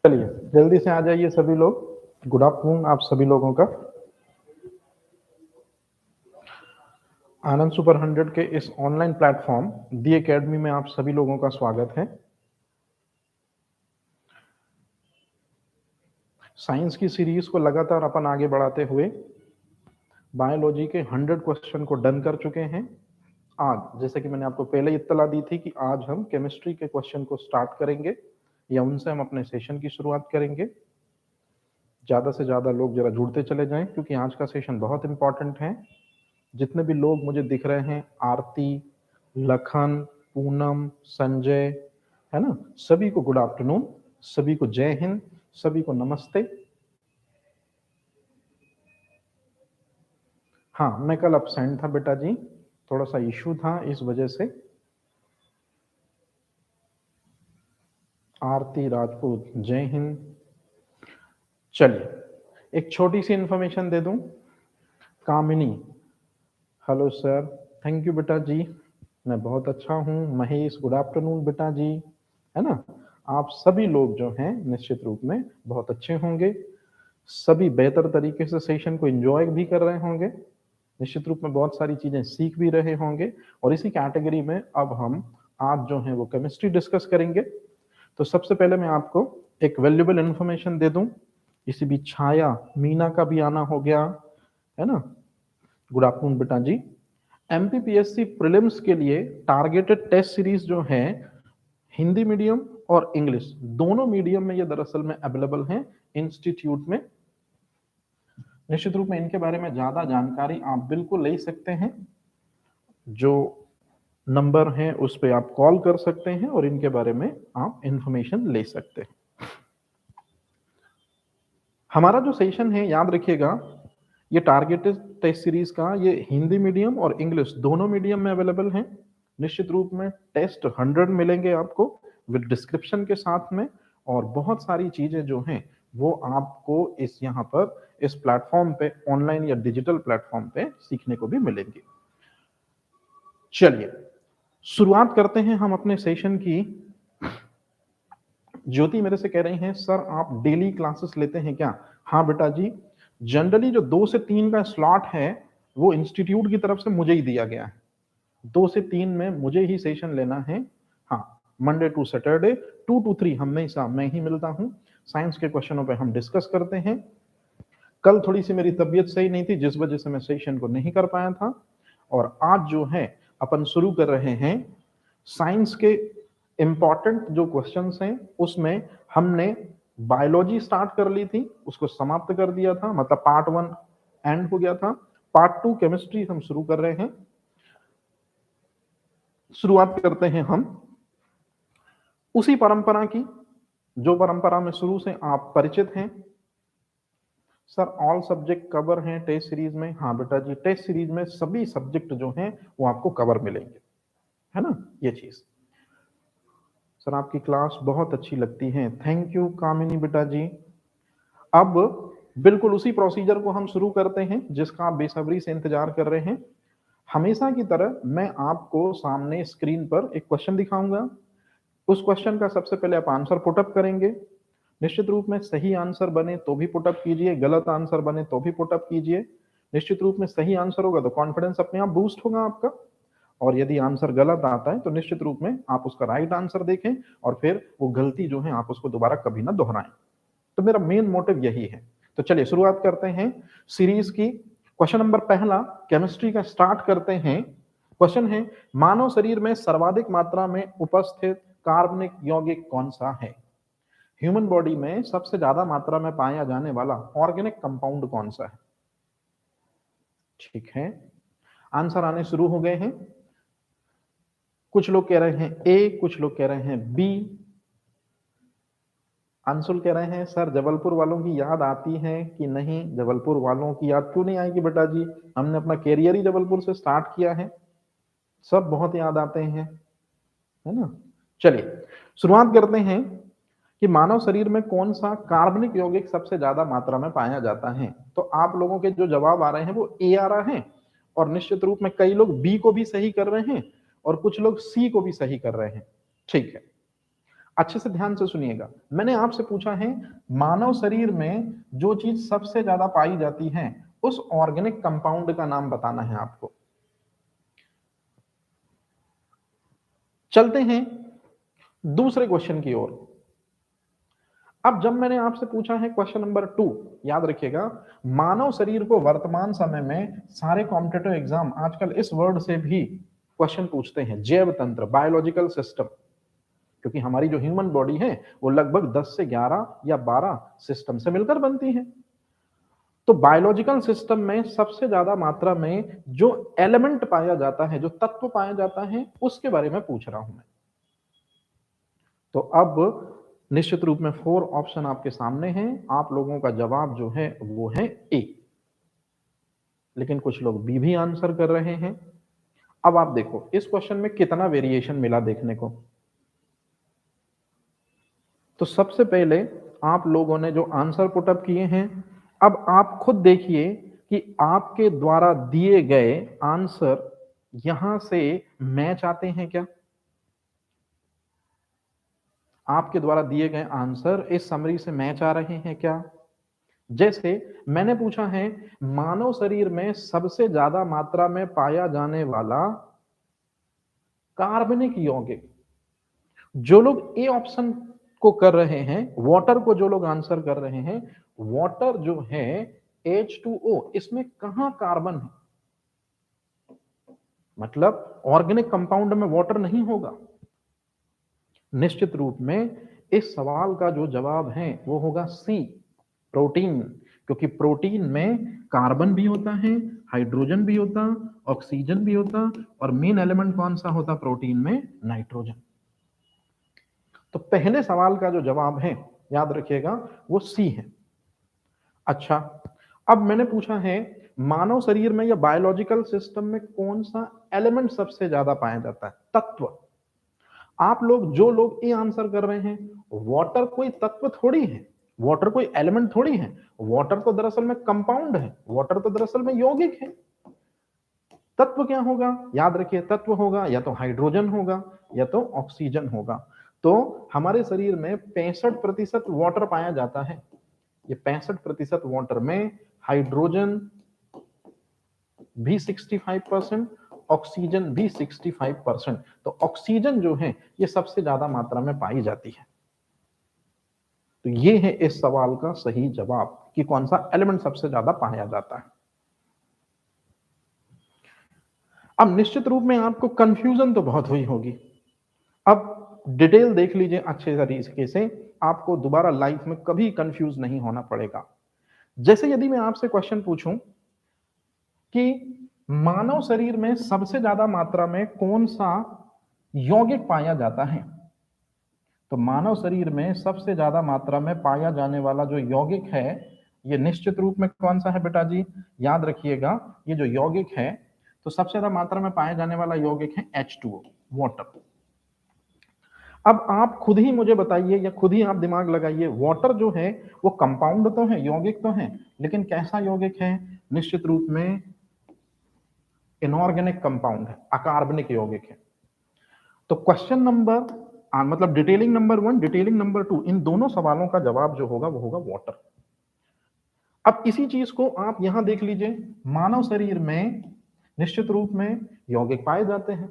चलिए जल्दी से आ जाइए सभी लोग। गुड आफ्टरनून आप सभी लोगों का। आनंद सुपर 100 के इस ऑनलाइन प्लेटफॉर्म दी एकेडमी में आप सभी लोगों का स्वागत है। साइंस की सीरीज को लगातार अपन आगे बढ़ाते हुए बायोलॉजी के 100 क्वेश्चन को डन कर चुके हैं। आज जैसे कि मैंने आपको पहले इत्तला दी थी कि आज हम केमिस्ट्री के क्वेश्चन को स्टार्ट करेंगे या उनसे हम अपने सेशन की शुरुआत करेंगे। ज़्यादा से ज़्यादा लोग जरा जुड़ते चले जाएं क्योंकि आज का सेशन बहुत इंपॉर्टेंट है। जितने भी लोग मुझे दिख रहे हैं, आरती, लखन, पूनम, संजय, है ना, सभी को गुड आफ्टरनून, सभी को जय हिंद, सभी को नमस्ते। हाँ, मैं कल अपसेंट था बेटा जी, थोड़ा सा इशू था इस वजह से। आरती राजपूत, जय हिंद। चलिए एक छोटी सी इंफॉर्मेशन दे दूं। कामिनी, हेलो सर, थैंक यू बेटा जी, मैं बहुत अच्छा हूँ। महेश, गुड आफ्टरनून बेटा जी, है ना। आप सभी लोग जो हैं निश्चित रूप में बहुत अच्छे होंगे, सभी बेहतर तरीके से सेशन को एंजॉय भी कर रहे होंगे, निश्चित रूप में बहुत सारी चीजें सीख भी रहे होंगे। और इसी कैटेगरी में अब हम आज जो है वो केमिस्ट्री डिस्कस करेंगे। तो सबसे पहले मैं आपको एक वैल्यूएबल इंफॉर्मेशन दे दूं। इसी बीच छाया, मीना का भी आना हो गया, है ना। गुड आफ्टरनून बेटा जी। एमपीपीएससी प्रीलिम्स के लिए टारगेटेड टेस्ट सीरीज जो है हिंदी मीडियम और इंग्लिश दोनों मीडियम में ये दरअसल में अवेलेबल हैं इंस्टीट्यूट में। निश्चित रूप में इनके बारे में ज्यादा जानकारी आप बिल्कुल ले सकते हैं। जो नंबर है उस पर आप कॉल कर सकते हैं और इनके बारे में आप इंफॉर्मेशन ले सकते हैं। हमारा जो सेशन है याद रखिएगा, ये टारगेटेड टेस्ट सीरीज का ये हिंदी मीडियम और इंग्लिश दोनों मीडियम में अवेलेबल है। निश्चित रूप में टेस्ट 100 मिलेंगे आपको विद डिस्क्रिप्शन के साथ में, और बहुत सारी चीजें जो हैं वो आपको इस यहाँ पर इस प्लेटफॉर्म पे ऑनलाइन या डिजिटल प्लेटफॉर्म पे सीखने को भी मिलेंगी। चलिए शुरुआत करते हैं हम अपने सेशन की। ज्योति मेरे से कह रही हैं सर आप डेली क्लासेस लेते हैं क्या? हाँ बेटा जी, जनरली जो 2 से 3 का स्लॉट है वो इंस्टीट्यूट की तरफ से मुझे ही दिया गया है। 2 से 3 में मुझे ही सेशन लेना है। हाँ, मंडे टू सैटरडे 2 to 3 हमेशा मैं ही मिलता हूँ। साइंस के क्वेश्चनों पे हम डिस्कस करते हैं। कल थोड़ी सी मेरी तबीयत सही नहीं थी जिस वजह से मैं सेशन को नहीं कर पाया था, और आज जो है अपन शुरू कर रहे हैं साइंस के इंपॉर्टेंट जो क्वेश्चंस हैं उसमें हमने बायोलॉजी स्टार्ट कर ली थी, उसको समाप्त कर दिया था, मतलब पार्ट 1 एंड हो गया था। पार्ट 2 केमिस्ट्री हम शुरू कर रहे हैं। शुरुआत करते हैं हम उसी परंपरा की जो परंपरा में शुरू से आप परिचित हैं। सर ऑल सब्जेक्ट कवर हैं टेस्ट सीरीज में? हाँ बेटा जी, टेस्ट सीरीज में सभी सब्जेक्ट जो हैं वो आपको कवर मिलेंगे, है ना। ये चीज सर आपकी क्लास बहुत अच्छी लगती है, थैंक यू कामिनी बेटा जी। अब बिल्कुल उसी प्रोसीजर को हम शुरू करते हैं जिसका आप बेसब्री से इंतजार कर रहे हैं। हमेशा की तरह मैं आपको सामने स्क्रीन पर एक क्वेश्चन दिखाऊंगा। उस क्वेश्चन का सबसे पहले आप आंसर पुटअप करेंगे। निश्चित रूप में सही आंसर बने तो भी पुटअप कीजिए, गलत आंसर बने तो भी पुटअप कीजिए। निश्चित रूप में सही आंसर होगा तो कॉन्फिडेंस अपने आप बूस्ट होगा आपका, और यदि आंसर गलत आता है तो निश्चित रूप में आप उसका राइट आंसर देखें और फिर वो गलती जो है आप उसको दोबारा कभी ना दोहराएं। तो मेरा मेन मोटिव यही है। तो चलिए शुरुआत करते हैं सीरीज की। क्वेश्चन नंबर पहला केमिस्ट्री का स्टार्ट करते हैं। क्वेश्चन है मानव शरीर में सर्वाधिक मात्रा में उपस्थित कार्बनिक यौगिक कौन सा है? ह्यूमन बॉडी में सबसे ज्यादा मात्रा में पाया जाने वाला ऑर्गेनिक कंपाउंड कौन सा है? ठीक है, आंसर आने शुरू हो गए हैं। कुछ लोग कह रहे हैं ए, कुछ लोग कह रहे हैं बी। अंशुल कह रहे हैं सर जबलपुर वालों की याद आती है कि नहीं? जबलपुर वालों की याद क्यों नहीं आएगी बेटा जी, हमने अपना कैरियर ही जबलपुर से स्टार्ट किया है, सब बहुत याद आते हैं, है ना। चलिए शुरुआत करते हैं कि मानव शरीर में कौन सा कार्बनिक यौगिक सबसे ज्यादा मात्रा में पाया जाता है। तो आप लोगों के जो जवाब आ रहे हैं वो ए आ रहा है, और निश्चित रूप में कई लोग बी को भी सही कर रहे हैं और कुछ लोग सी को भी सही कर रहे हैं। ठीक है, अच्छे से ध्यान से सुनिएगा, मैंने आपसे पूछा है मानव शरीर में जो चीज सबसे ज्यादा पाई जाती है उस ऑर्गेनिक कंपाउंड का नाम बताना है आपको। चलते हैं दूसरे क्वेश्चन की ओर। अब जब मैंने आपसे पूछा है क्वेश्चन नंबर 2, याद रखिएगा, मानव शरीर को वर्तमान समय में सारे कॉम्पिटिटिव एग्जाम आजकल इस वर्ड से भी क्वेश्चन पूछते हैं, जैव तंत्र, बायोलॉजिकल सिस्टम, क्योंकि हमारी जो ह्यूमन बॉडी है वो लगभग 10 से 11 या 12 सिस्टम से मिलकर बनती है। तो बायोलॉजिकल सिस्टम में सबसे ज्यादा मात्रा में जो एलिमेंट पाया जाता है, जो तत्व पाया जाता है, उसके बारे में पूछ रहा हूं मैं। तो अब निश्चित रूप में 4 ऑप्शन आपके सामने हैं, आप लोगों का जवाब जो है वो है ए, लेकिन कुछ लोग बी भी आंसर कर रहे हैं। अब आप देखो इस क्वेश्चन में कितना वेरिएशन मिला देखने को। तो सबसे पहले आप लोगों ने जो आंसर पुटअप किए हैं, अब आप खुद देखिए कि आपके द्वारा दिए गए आंसर यहां से मैच आते हैं क्या? आपके द्वारा दिए गए आंसर इस समरी से मैच आ रहे हैं क्या? जैसे मैंने पूछा है मानव शरीर में सबसे ज्यादा मात्रा में पाया जाने वाला कार्बनिक यौगिक, जो लोग ए ऑप्शन को कर रहे हैं, वाटर को जो लोग आंसर कर रहे हैं, वाटर जो है H2O, इसमें कहां कार्बन है? मतलब ऑर्गेनिक कंपाउंड में वाटर नहीं होगा। निश्चित रूप में इस सवाल का जो जवाब है वो होगा सी, प्रोटीन, क्योंकि प्रोटीन में कार्बन भी होता है, हाइड्रोजन भी होता, ऑक्सीजन भी होता, और मेन एलिमेंट कौन सा होता प्रोटीन में? नाइट्रोजन। तो पहले सवाल का जो जवाब है याद रखिएगा वो सी है। अच्छा, अब मैंने पूछा है मानव शरीर में या बायोलॉजिकल सिस्टम में कौन सा एलिमेंट सबसे ज्यादा पाया जाता है, तत्व। आप लोग जो लोग ए आंसर कर रहे हैं, वाटर कोई तत्व थोड़ी है, वाटर कोई एलिमेंट थोड़ी है, वाटर तो दरअसल में कंपाउंड है, वाटर तो दरअसल में यौगिक है। तत्व क्या होगा? याद रखिए तत्व होगा या तो हाइड्रोजन होगा या तो ऑक्सीजन होगा। तो हमारे शरीर में 65% वाटर पाया जाता है। ये 65% वाटर में हाइड्रोजन भी 65%, ऑक्सीजन भी 65%। तो ऑक्सीजन जो है ये सबसे ज्यादा मात्रा में पाई जाती है। तो ये है इस सवाल का सही जवाब कि कौन सा एलिमेंट सबसे ज्यादा पाया जाता है। अब निश्चित रूप में आपको कंफ्यूजन तो बहुत हुई होगी। अब डिटेल देख लीजिए अच्छे तरीके से, आपको दोबारा लाइफ में कभी कंफ्यूज नहीं होना पड़ेगा। जैसे यदि मैं आपसे क्वेश्चन पूछूं कि मानव शरीर में सबसे ज्यादा मात्रा में कौन सा यौगिक पाया जाता है, तो मानव शरीर में सबसे ज्यादा मात्रा में पाया जाने वाला जो यौगिक है ये निश्चित रूप में कौन सा है बेटा जी? याद रखिएगा ये जो यौगिक है, तो सबसे ज्यादा मात्रा में पाया जाने वाला यौगिक है H2O, वाटर। अब आप खुद ही मुझे बताइए या खुद ही आप दिमाग लगाइए, वाटर जो है वो कंपाउंड तो है, यौगिक तो है, लेकिन कैसा यौगिक है? निश्चित रूप में इनऑर्गेनिक कंपाउंड है, अकार्बनिक यौगिक है। तो क्वेश्चन नंबर मतलब डिटेलिंग नंबर 1, डिटेलिंग नंबर 2, इन दोनों सवालों का जवाब जो होगा वो होगा वाटर। अब इसी चीज को आप यहां देख लीजिए, मानव शरीर में निश्चित रूप में यौगिक पाए जाते हैं,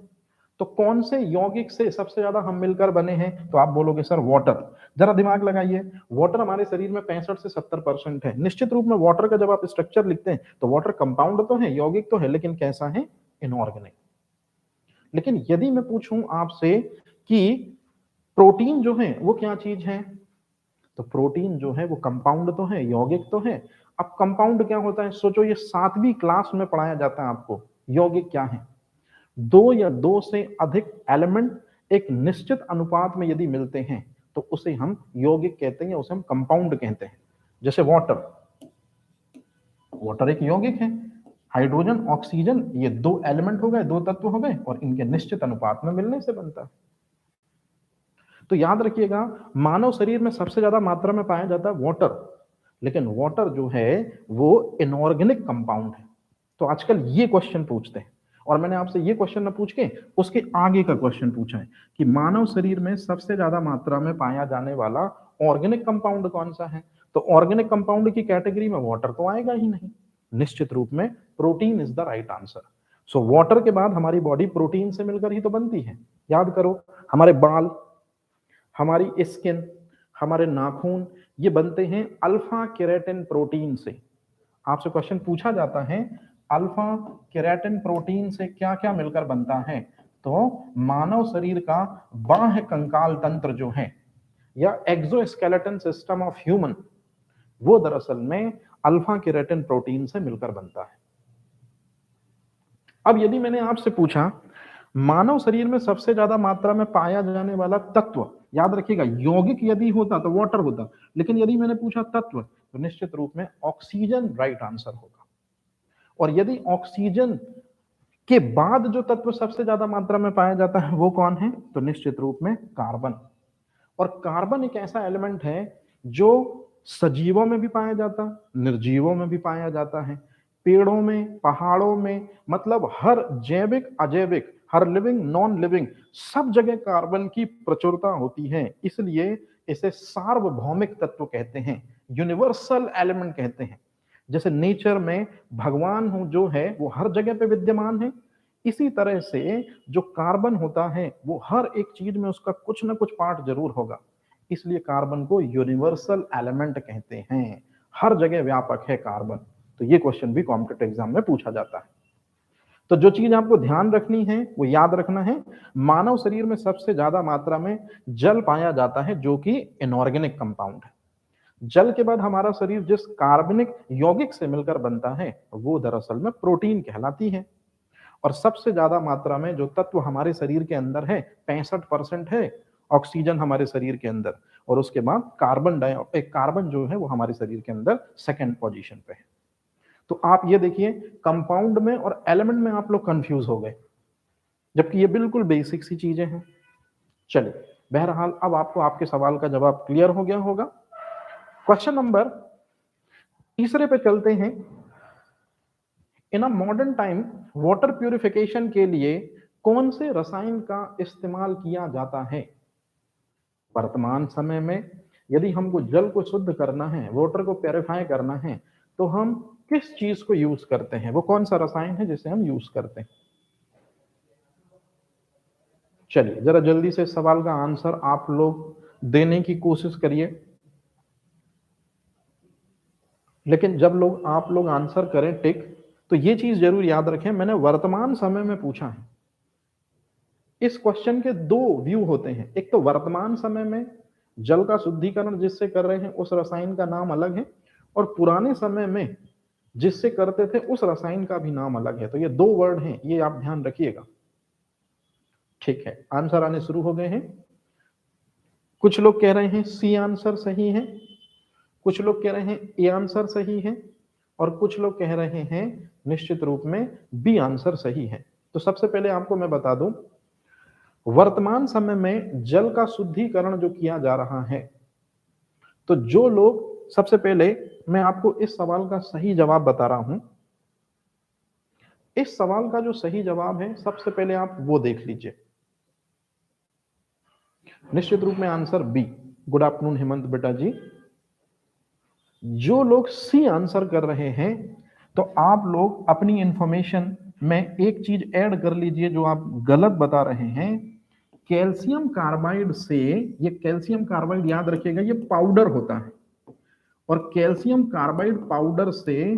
तो कौन से यौगिक से सबसे ज्यादा हम मिलकर बने हैं? तो आप बोलोगे सर वाटर। जरा दिमाग लगाइए, वाटर हमारे शरीर में 65 से 70% है। निश्चित रूप में वाटर का जब आप स्ट्रक्चर लिखते हैं तो वाटर कंपाउंड तो है, यौगिक तो है, लेकिन कैसा है? इनऑर्गेनिक। लेकिन यदि मैं पूछूं आपसे कि प्रोटीन जो है वो क्या चीज है, तो प्रोटीन जो है वो कंपाउंड तो है, यौगिक तो है। अब कंपाउंड क्या होता है? सोचो ये 7वीं क्लास में पढ़ाया जाता है आपको। यौगिक क्या है? 2 या 2 से अधिक एलिमेंट एक निश्चित अनुपात में यदि मिलते हैं तो उसे हम यौगिक कहते हैं, उसे हम कंपाउंड कहते हैं। जैसे वाटर, वाटर एक यौगिक है। हाइड्रोजन, ऑक्सीजन, ये 2 एलिमेंट हो गए, 2 तत्व हो गए, और इनके निश्चित अनुपात में मिलने से बनता है। तो याद रखिएगा मानव शरीर में सबसे ज्यादा मात्रा में पाया जाता है वाटर, लेकिन वाटर जो है वो इनऑर्गेनिक कंपाउंड है। तो आजकल ये क्वेश्चन पूछते हैं, और मैंने आपसे ये क्वेश्चन न पूछ के उसके आगे का क्वेश्चन पूछा है कि मानव शरीर में सबसे ज्यादा मात्रा में पाया जाने वाला ऑर्गेनिक कंपाउंड कौन सा है। तो ऑर्गेनिक कंपाउंड की कैटेगरी में वाटर तो आएगा ही नहीं, निश्चित रूप में protein is the right answer. So water के बाद हमारी बॉडी प्रोटीन से मिलकर ही तो बनती है। याद करो, हमारे बाल, हमारी स्किन, हमारे नाखून, ये बनते हैं अल्फा केराटिन प्रोटीन से। आपसे क्वेश्चन पूछा जाता है अल्फा केराटिन प्रोटीन से क्या क्या मिलकर बनता है, तो मानव शरीर का बाह्य कंकाल तंत्र जो है या एक्सोस्केलेटन सिस्टम ऑफ ह्यूमन, वो दरअसल में अल्फा केराटिन प्रोटीन से मिलकर बनता है। अब यदि मैंने आपसे पूछा मानव शरीर में सबसे ज्यादा मात्रा में पाया जाने वाला तत्व, याद रखिएगा यौगिक यदि होता तो वाटर होता, लेकिन यदि मैंने पूछा तत्व तो निश्चित रूप में ऑक्सीजन राइट आंसर होगा। और यदि ऑक्सीजन के बाद जो तत्व सबसे ज्यादा मात्रा में पाया जाता है वो कौन है, तो निश्चित रूप में कार्बन। और कार्बन एक ऐसा एलिमेंट है जो सजीवों में भी पाया जाता, निर्जीवों में भी पाया जाता है, पेड़ों में, पहाड़ों में, मतलब हर जैविक अजैविक, हर लिविंग नॉन लिविंग, सब जगह कार्बन की प्रचुरता होती है। इसलिए इसे सार्वभौमिक तत्व कहते हैं, यूनिवर्सल एलिमेंट कहते हैं। जैसे नेचर में भगवान जो है वो हर जगह पे विद्यमान है, इसी तरह से जो कार्बन होता है वो हर एक चीज में उसका कुछ ना कुछ पार्ट जरूर होगा, इसलिए कार्बन को यूनिवर्सल एलिमेंट कहते हैं। हर जगह व्यापक है कार्बन। तो ये क्वेश्चन भी कॉम्पिटिटिव एग्जाम में पूछा जाता है। तो जो चीज आपको ध्यान रखनी है वो याद रखना है, मानव शरीर में सबसे ज्यादा मात्रा में जल पाया जाता है जो कि इनऑर्गेनिक कंपाउंड है। जल के बाद हमारा शरीर जिस कार्बनिक यौगिक से मिलकर बनता है वो दरअसल में प्रोटीन कहलाती है। और सबसे ज्यादा मात्रा में जो तत्व हमारे शरीर के अंदर है 65% है ऑक्सीजन हमारे शरीर के अंदर, और उसके बाद कार्बन जो है वो हमारे शरीर के अंदर सेकंड पोजीशन पे है। तो आप ये देखिए कंपाउंड में और एलिमेंट में आप लोग कंफ्यूज हो गए, जबकि ये बिल्कुल बेसिक सी चीजें हैं। चलिए, बहरहाल अब आपको आपके सवाल का जवाब क्लियर हो गया होगा। क्वेश्चन नंबर तीसरे पे चलते हैं। In a modern time water purification के लिए कौन से रसायन का इस्तेमाल किया जाता है। वर्तमान समय में यदि हमको जल को शुद्ध करना है, वाटर को प्यूरिफाई करना है, तो हम किस चीज को यूज करते हैं, वो कौन सा रसायन है जिसे हम यूज करते हैं। चलिए जरा जल्दी से सवाल का आंसर आप लोग देने की कोशिश करिए। लेकिन जब आप लोग आंसर करें टिक, तो ये चीज जरूर याद रखें, मैंने वर्तमान समय में पूछा है। इस क्वेश्चन के दो व्यू होते हैं, एक तो वर्तमान समय में जल का शुद्धिकरण जिससे कर रहे हैं उस रसायन का नाम अलग है, और पुराने समय में जिससे करते थे उस रसायन का भी नाम अलग है। तो ये दो वर्ड हैं, ये आप ध्यान रखिएगा। ठीक है, आंसर आने शुरू हो गए हैं। कुछ लोग कह रहे हैं सी आंसर सही है, कुछ लोग कह रहे हैं ए आंसर सही है, और कुछ लोग कह रहे हैं निश्चित रूप में बी आंसर सही है। तो सबसे पहले आपको मैं बता दूं, वर्तमान समय में जल का शुद्धिकरण जो किया जा रहा है, तो जो लोग, सबसे पहले मैं आपको इस सवाल का सही जवाब बता रहा हूं। इस सवाल का जो सही जवाब है सबसे पहले आप वो देख लीजिए, निश्चित रूप में answer B. Good afternoon Hemant बेटा जी। जो लोग सी आंसर कर रहे हैं, तो आप लोग अपनी इंफॉर्मेशन में एक चीज ऐड कर लीजिए जो आप गलत बता रहे हैं। कैल्शियम कार्बाइड से, ये कैल्शियम कार्बाइड याद रखिएगा ये पाउडर होता है, और कैल्शियम कार्बाइड पाउडर से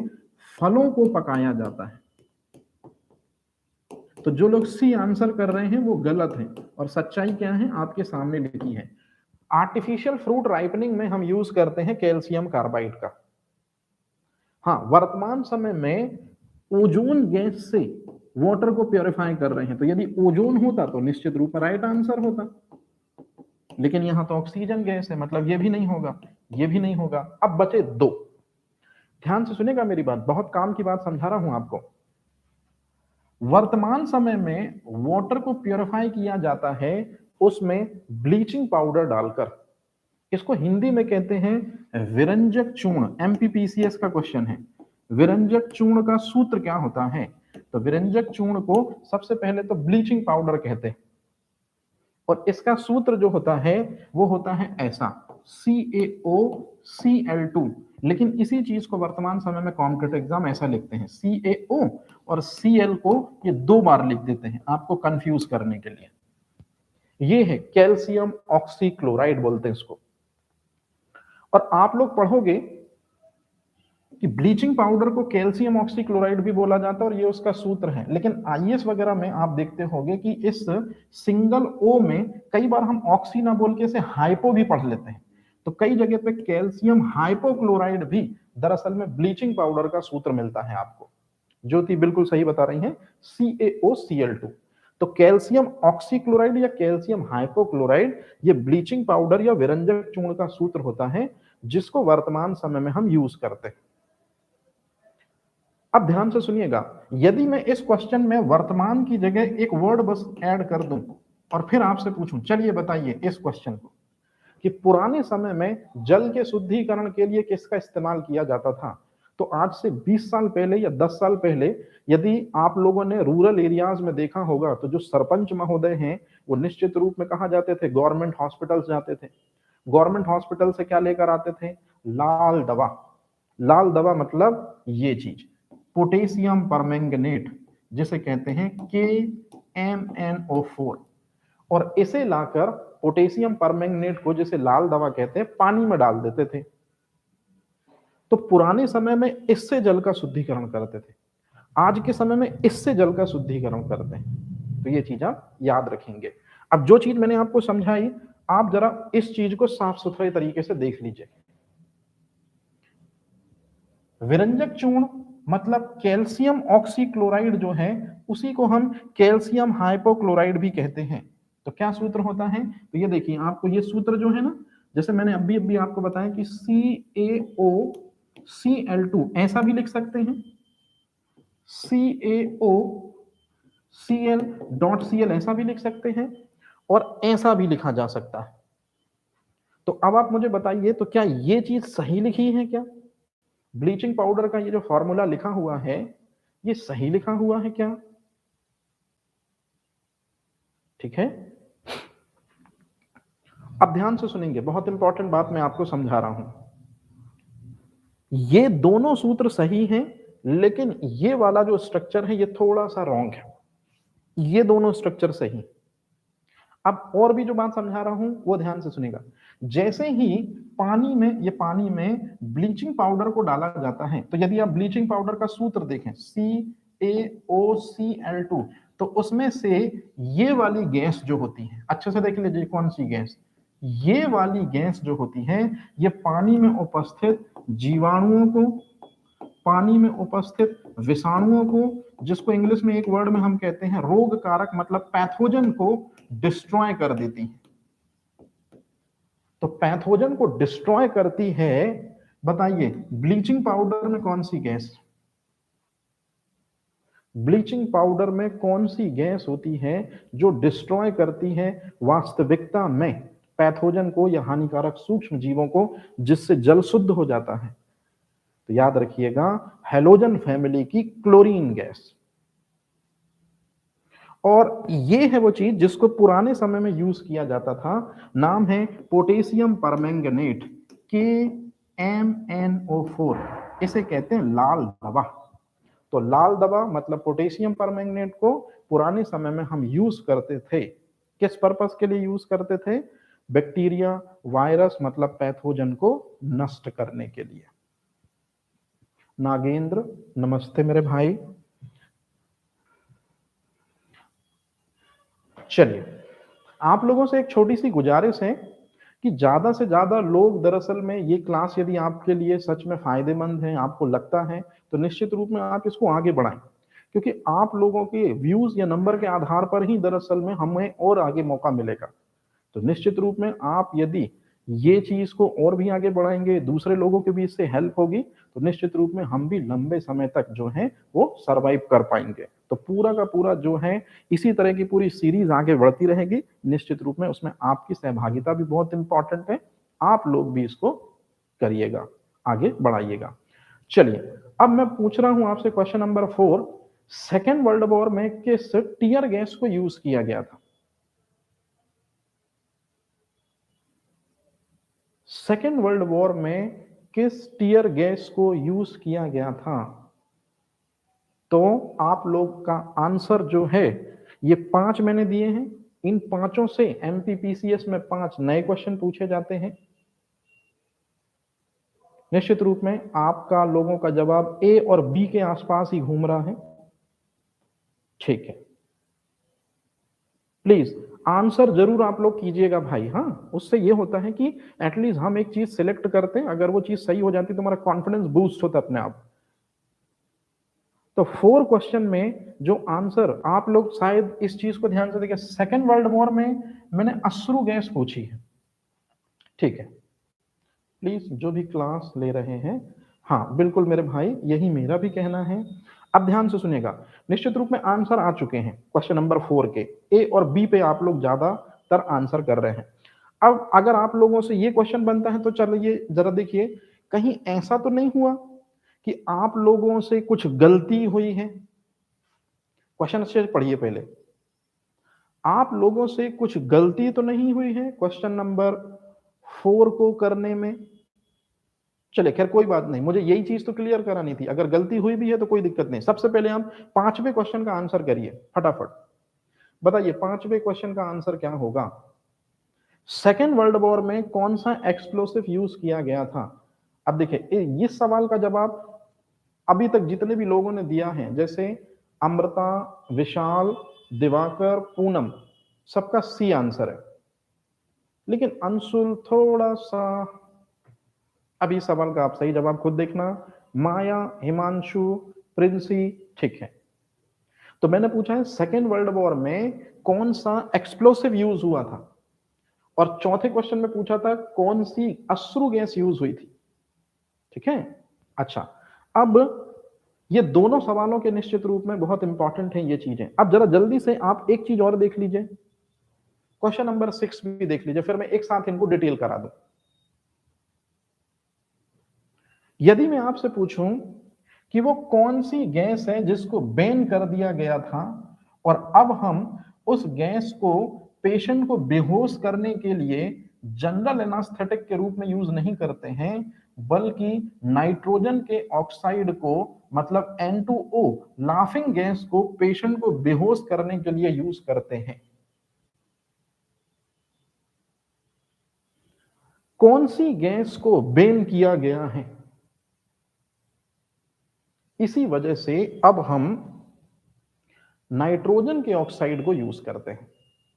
फलों को पकाया जाता है। तो जो लोग सी आंसर कर रहे हैं वो गलत है, और सच्चाई क्या है आपके सामने लिखी है। आर्टिफिशियल फ्रूट राइपनिंग में हम यूज करते हैं कैल्शियम कार्बाइड का। हाँ, वर्तमान समय में ओजोन गैस से वाटर को प्योरीफाई कर रहे हैं, तो यदि ओजोन होता तो निश्चित रूप में राइट आंसर होता, लेकिन यहां तो ऑक्सीजन गैस है, मतलब ये भी नहीं होगा, ये भी नहीं होगा। अब बचे दो, ध्यान से सुनेगा मेरी बात, बहुत काम की बात समझा रहा हूं आपको। वर्तमान समय में वाटर को प्योरीफाई किया जाता है उसमें ब्लीचिंग पाउडर डालकर, इसको हिंदी में कहते हैं विरंजक चूर्ण। एमपीपीसीएस का क्वेश्चन है, विरंजक चूर्ण का सूत्र क्या होता है। तो विरंजक चूर्ण को सबसे पहले तो ब्लीचिंग पाउडर कहते हैं, और इसका सूत्र जो होता है वो होता है ऐसा, CaOCl2। लेकिन इसी चीज को वर्तमान समय में कॉम्पिटेटिव एग्जाम ऐसा लिखते हैं, CaO और Cl को ये 2 बार लिख देते हैं आपको कंफ्यूज करने के लिए। ये है कैल्शियम ऑक्सीक्लोराइड बोलते हैं इसको। और आप लोग पढ़ोगे कि ब्लीचिंग पाउडर को कैल्शियम ऑक्सीक्लोराइड भी बोला जाता है और ये उसका सूत्र है, लेकिन आईएएस वगैरह में आप देखते होंगे कि इस सिंगल ओ में कई बार हम ऑक्सी ना बोल के इसे हाइपो भी पढ़ लेते हैं। तो कई जगह पे कैल्शियम हाइपोक्लोराइड भी दरअसल में ब्लीचिंग पाउडर का सूत्र मिलता है आपको। ज्योति बिल्कुल सही बता रही है, CaOCl2। तो कैल्शियम ऑक्सीक्लोराइड या कैल्शियम हाइपोक्लोराइड ये ब्लीचिंग पाउडर या विरंजक चूर्ण का सूत्र होता है जिसको वर्तमान समय में हम यूज करते हैं। अब ध्यान से सुनिएगा, यदि मैं इस क्वेश्चन में वर्तमान की जगह एक वर्ड बस ऐड कर दूं और फिर आपसे पूछूं, चलिए बताइए इस क्वेश्चन को कि पुराने समय में जल के शुद्धिकरण के लिए किसका इस्तेमाल किया जाता था, तो आज से 20 साल पहले या 10 साल पहले यदि आप लोगों ने रूरल एरियाज में देखा होगा तो जो सरपंच महोदय हैं वो निश्चित रूप में कहाँ जाते थे, गवर्नमेंट हॉस्पिटल्स जाते थे। गवर्नमेंट हॉस्पिटल से क्या लेकर आते थे, लाल दवा। लाल दवा मतलब ये चीज पोटेशियम परमैंगनेट, जिसे कहते हैं KMnO4, और इसे लाकर पोटेशियम परमैंगनेट को, जिसे लाल दवा कहते हैं, पानी में डाल देते थे। तो पुराने समय में इससे जल का शुद्धिकरण करते थे, आज के समय में इससे जल का शुद्धिकरण करते हैं। तो ये चीज आप याद रखेंगे। अब जो चीज मैंने आपको समझाई आप जरा इस चीज को साफ सुथरे तरीके से देख लीजिए। विरंजक चूर्ण मतलब कैल्शियम ऑक्सीक्लोराइड जो है उसी को हम कैल्शियम हाइपोक्लोराइड भी कहते हैं। तो क्या सूत्र होता है, तो ये देखिए आपको ये सूत्र जो है ना, जैसे मैंने अभी आपको बताया कि CaOCl2 ऐसा भी लिख सकते हैं, CaOCl.Cl ऐसा भी लिख सकते हैं, और ऐसा भी लिखा जा सकता है। तो अब आप मुझे बताइए, तो क्या ये चीज सही लिखी है क्या? ब्लीचिंग पाउडर का ये जो फॉर्मूला लिखा हुआ है ये सही लिखा हुआ है क्या? ठीक है, अब ध्यान से सुनेंगे, बहुत इंपॉर्टेंट बात मैं आपको समझा रहा हूं। ये दोनों सूत्र सही हैं, लेकिन ये वाला जो स्ट्रक्चर है ये थोड़ा सा रॉन्ग है। ये दोनों स्ट्रक्चर सही। अब और भी जो बात समझा रहा हूं वो ध्यान से सुनेगा। जैसे ही पानी में ब्लीचिंग पाउडर को डाला जाता है, तो यदि आप ब्लीचिंग पाउडर का सूत्र देखें CaOCl2, तो उसमें से ये वाली गैस जो होती है, अच्छे से देख लीजिए कौन सी गैस, ये वाली गैस जो होती है ये पानी में उपस्थित जीवाणुओं को, पानी में उपस्थित विषाणुओं को, जिसको इंग्लिश में एक वर्ड में हम कहते हैं रोग कारक मतलब पैथोजन को डिस्ट्रॉय कर देती है। तो पैथोजन को डिस्ट्रॉय करती है, बताइए ब्लीचिंग पाउडर में कौन सी गैस, ब्लीचिंग पाउडर में कौन सी गैस होती है जो डिस्ट्रॉय करती है वास्तविकता में पैथोजन को या हानिकारक सूक्ष्म जीवों को, जिससे जल शुद्ध हो जाता है? तो याद रखिएगा, हैलोजन फैमिली की क्लोरीन गैस। और ये है वो चीज जिसको पुराने समय में यूज किया जाता था, नाम है पोटेशियम परमैंगनेट KMnO4, इसे कहते हैं लाल दवा। तो लाल दवा मतलब पोटेशियम परमैंगनेट को पुराने समय में हम यूज करते थे, किस पर्पस के लिए यूज करते थे? बैक्टीरिया वायरस मतलब पैथोजन को नष्ट करने के लिए। नागेंद्र नमस्ते मेरे भाई। चलिए, आप लोगों से एक छोटी सी गुजारिश है कि ज्यादा से ज्यादा लोग, दरअसल में ये क्लास यदि आपके लिए सच में फायदेमंद है, आपको लगता है, तो निश्चित रूप में आप इसको आगे बढ़ाएं, क्योंकि आप लोगों के व्यूज या नंबर के आधार पर ही दरअसल में हमें और आगे मौका मिलेगा। तो निश्चित रूप में आप यदि ये चीज को और भी आगे बढ़ाएंगे, दूसरे लोगों के भी इससे हेल्प होगी, तो निश्चित रूप में हम भी लंबे समय तक जो है वो सरवाइव कर पाएंगे। तो पूरा का पूरा जो है इसी तरह की पूरी सीरीज आगे बढ़ती रहेगी। निश्चित रूप में उसमें आपकी सहभागिता भी बहुत इंपॉर्टेंट है, आप लोग भी इसको करिएगा, आगे बढ़ाइएगा। चलिए, अब मैं पूछ रहा हूं आपसे question number 4 second world war में किस टीयर गैस को यूज किया गया था? सेकेंड वर्ल्ड वॉर में किस टीयर गैस को यूज किया गया था? तो आप लोग का आंसर जो है, ये 5 मैंने दिए हैं, इन 5 से एमपीपीसीएस में 5 नए क्वेश्चन पूछे जाते हैं। निश्चित रूप में आपका लोगों का जवाब ए और बी के आसपास ही घूम रहा है। ठीक है, प्लीज आंसर जरूर आप लोग कीजिएगा भाई। हाँ, उससे ये होता है कि एटलीस्ट हम एक चीज सिलेक्ट करते हैं, अगर वो चीज सही हो जाती तो हमारा कॉन्फिडेंस बूस्ट होता अपने आप। तो 4 क्वेश्चन में जो आंसर आप लोग शायद इस चीज को ध्यान से देखिए, सेकेंड वर्ल्ड वॉर में मैंने अश्रु गैस पूछी है। ठीक है, प्लीज जो भी क्लास ले रहे हैं, हाँ बिल्कुल मेरे भाई, यही मेरा भी कहना है। अब ध्यान से सुनिएगा, निश्चित रूप में आंसर आ चुके हैं क्वेश्चन नंबर 4 के, ए और बी पे आप लोग ज्यादातर आंसर कर रहे हैं। अब अगर आप लोगों से ये क्वेश्चन बनता है तो चलिए जरा देखिए, कहीं ऐसा तो नहीं हुआ कि आप लोगों से कुछ गलती हुई है? क्वेश्चन अच्छे से पढ़िए पहले, आप लोगों से कुछ गलती तो नहीं हुई है क्वेश्चन नंबर 4 को करने में? चलिए खैर कोई बात नहीं, मुझे यही चीज तो क्लियर करानी थी, अगर गलती हुई भी है तो कोई दिक्कत नहीं। सबसे पहले हम 5वें क्वेश्चन का आंसर करिए फटाफट। बताइए 5वें क्वेश्चन का आंसर क्या होगा? सेकेंड वर्ल्ड वॉर में कौन सा एक्सप्लोसिव यूज किया गया था? अब देखिए इस सवाल का जवाब अभी तक जितने भी लोगों ने दिया है, जैसे अमृता, विशाल, दिवाकर, पूनम, सबका सी आंसर है। लेकिन अंशुल थोड़ा सा, अभी सवाल का आप सही जवाब खुद देखना। माया, हिमांशु, प्रिंसी, ठीक है। तो मैंने पूछा है सेकेंड वर्ल्ड वॉर में कौन सा एक्सप्लोसिव यूज हुआ था, और चौथे क्वेश्चन में पूछा था कौन सी अश्रु गैस यूज हुई थी। ठीक है, अच्छा अब ये दोनों सवालों के निश्चित रूप में बहुत इंपॉर्टेंट हैं ये चीजें। अब जरा जल्दी से आप एक चीज और देख लीजिए, क्वेश्चन नंबर 6 भी देख लीजिए, फिर मैं एक साथ इनको डिटेल करा दूं। यदि मैं आपसे पूछूं कि वो कौन सी गैस है जिसको बैन कर दिया गया था, और अब हम उस गैस को पेशेंट को बेहोश करने के लिए जनरल एनास्थेटिक के रूप में यूज नहीं करते हैं, बल्कि नाइट्रोजन के ऑक्साइड को, मतलब N2O लाफिंग गैस को पेशेंट को बेहोश करने के लिए यूज करते हैं। कौन सी गैस को बैन किया गया है? इसी वजह से अब हम नाइट्रोजन के ऑक्साइड को यूज करते हैं,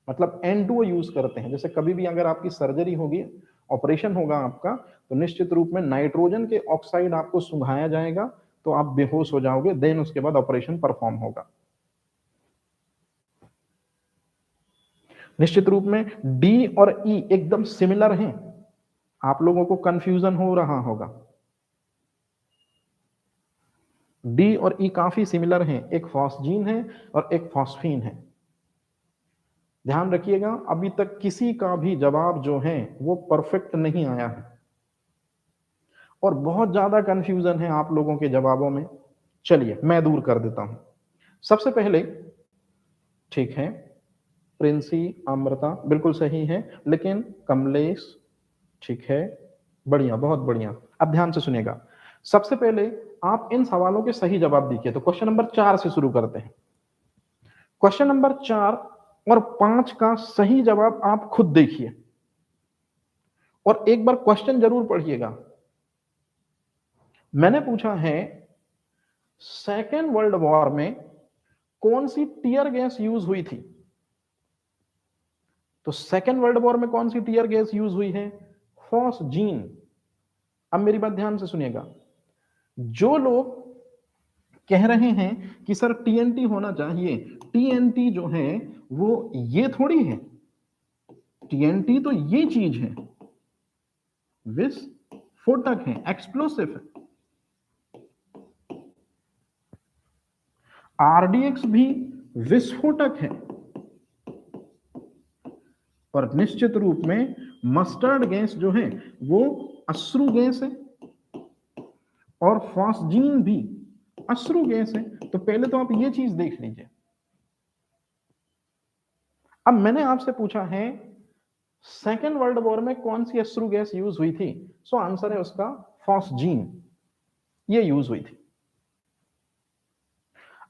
मतलब N2O यूज करते हैं। जैसे कभी भी अगर आपकी सर्जरी होगी, ऑपरेशन होगा आपका, तो निश्चित रूप में नाइट्रोजन के ऑक्साइड आपको सुंघाया जाएगा, तो आप बेहोश हो जाओगे, देन उसके बाद ऑपरेशन परफॉर्म होगा। निश्चित रूप में डी और ई एकदम सिमिलर हैं, आप लोगों को कंफ्यूजन हो रहा होगा। डी और ई काफी सिमिलर हैं, एक फॉस्जीन है और एक फॉस्फीन है। ध्यान रखिएगा, अभी तक किसी का भी जवाब जो है वो परफेक्ट नहीं आया है, और बहुत ज्यादा कंफ्यूजन है आप लोगों के जवाबों में। चलिए मैं दूर कर देता हूं। सबसे पहले, ठीक है, प्रिंसी, अमृता बिल्कुल सही है, लेकिन कमलेश, ठीक है, बढ़िया, बहुत बढ़िया। अब ध्यान से सुनिएगा, सबसे पहले आप इन सवालों के सही जवाब दीजिए। तो क्वेश्चन नंबर 4 से शुरू करते हैं। क्वेश्चन नंबर 4 और 5 का सही जवाब आप खुद देखिए, और एक बार क्वेश्चन जरूर पढ़िएगा। मैंने पूछा है सेकेंड वर्ल्ड वॉर में कौन सी टीयर गैस यूज हुई थी? तो सेकेंड वर्ल्ड वॉर में कौन सी टीयर गैस यूज हुई है? फॉस्जीन। अब मेरी बात ध्यान से सुनिएगा, जो लोग कह रहे हैं कि सर टीएनटी होना चाहिए, टीएनटी जो है वो ये थोड़ी है, टीएनटी तो ये चीज है, विस्फोटक है, एक्सप्लोसिव है। आरडीएक्स भी विस्फोटक है, और निश्चित रूप में मस्टर्ड गैस जो है वो अश्रु गैस है, और फॉस्जीन भी अश्रु गैस है, तो पहले तो आप ये चीज देख लीजिए। अब मैंने आपसे पूछा है सेकेंड वर्ल्ड वॉर में कौन सी अश्रु गैस यूज हुई थी, सो आंसर है उसका फॉस्जीन, ये यूज हुई थी।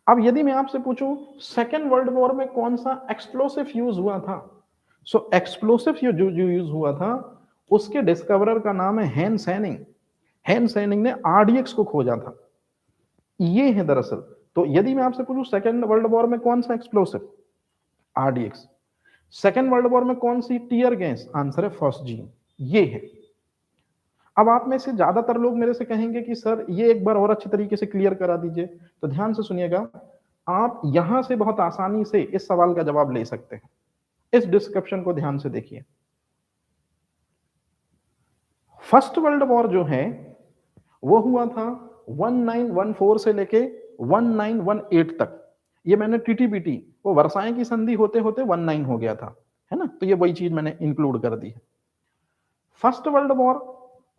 अब यदि मैं आपसे पूछूं सेकेंड वर्ल्ड वॉर में कौन सा एक्सप्लोसिव यूज हुआ था, सो एक्सप्लोसिव जो यूज हुआ था उसके डिस्कवरर का नाम है हेन सैनिंग। हेन सैनिंग ने आरडीएक्स को खोजा था, ये है दरअसल। तो यदि मैं आपसे पूछूं सेकेंड वर्ल्ड वॉर में कौन सा explosive, RDX. Second world war में कौन सी टीयर गैस, आंसर है फॉस्जीन, ये है। अब आप में से ज्यादातर लोग मेरे से कहेंगे कि सर ये एक बार और अच्छी तरीके से क्लियर करा दीजिए, तो ध्यान से सुनिएगा। आप यहां से बहुत आसानी से इस सवाल का जवाब ले सकते हैं। इस डिस्क्रिप्शन को ध्यान से देखिए। फर्स्ट वर्ल्ड वॉर जो है वो हुआ था 1914 से लेके 1918 तक। ये मैंने टीटीबीटी, वो वर्साए की संधि होते होते 19 हो गया था, है ना, तो ये वही चीज मैंने इंक्लूड कर दी है। फर्स्ट वर्ल्ड वॉर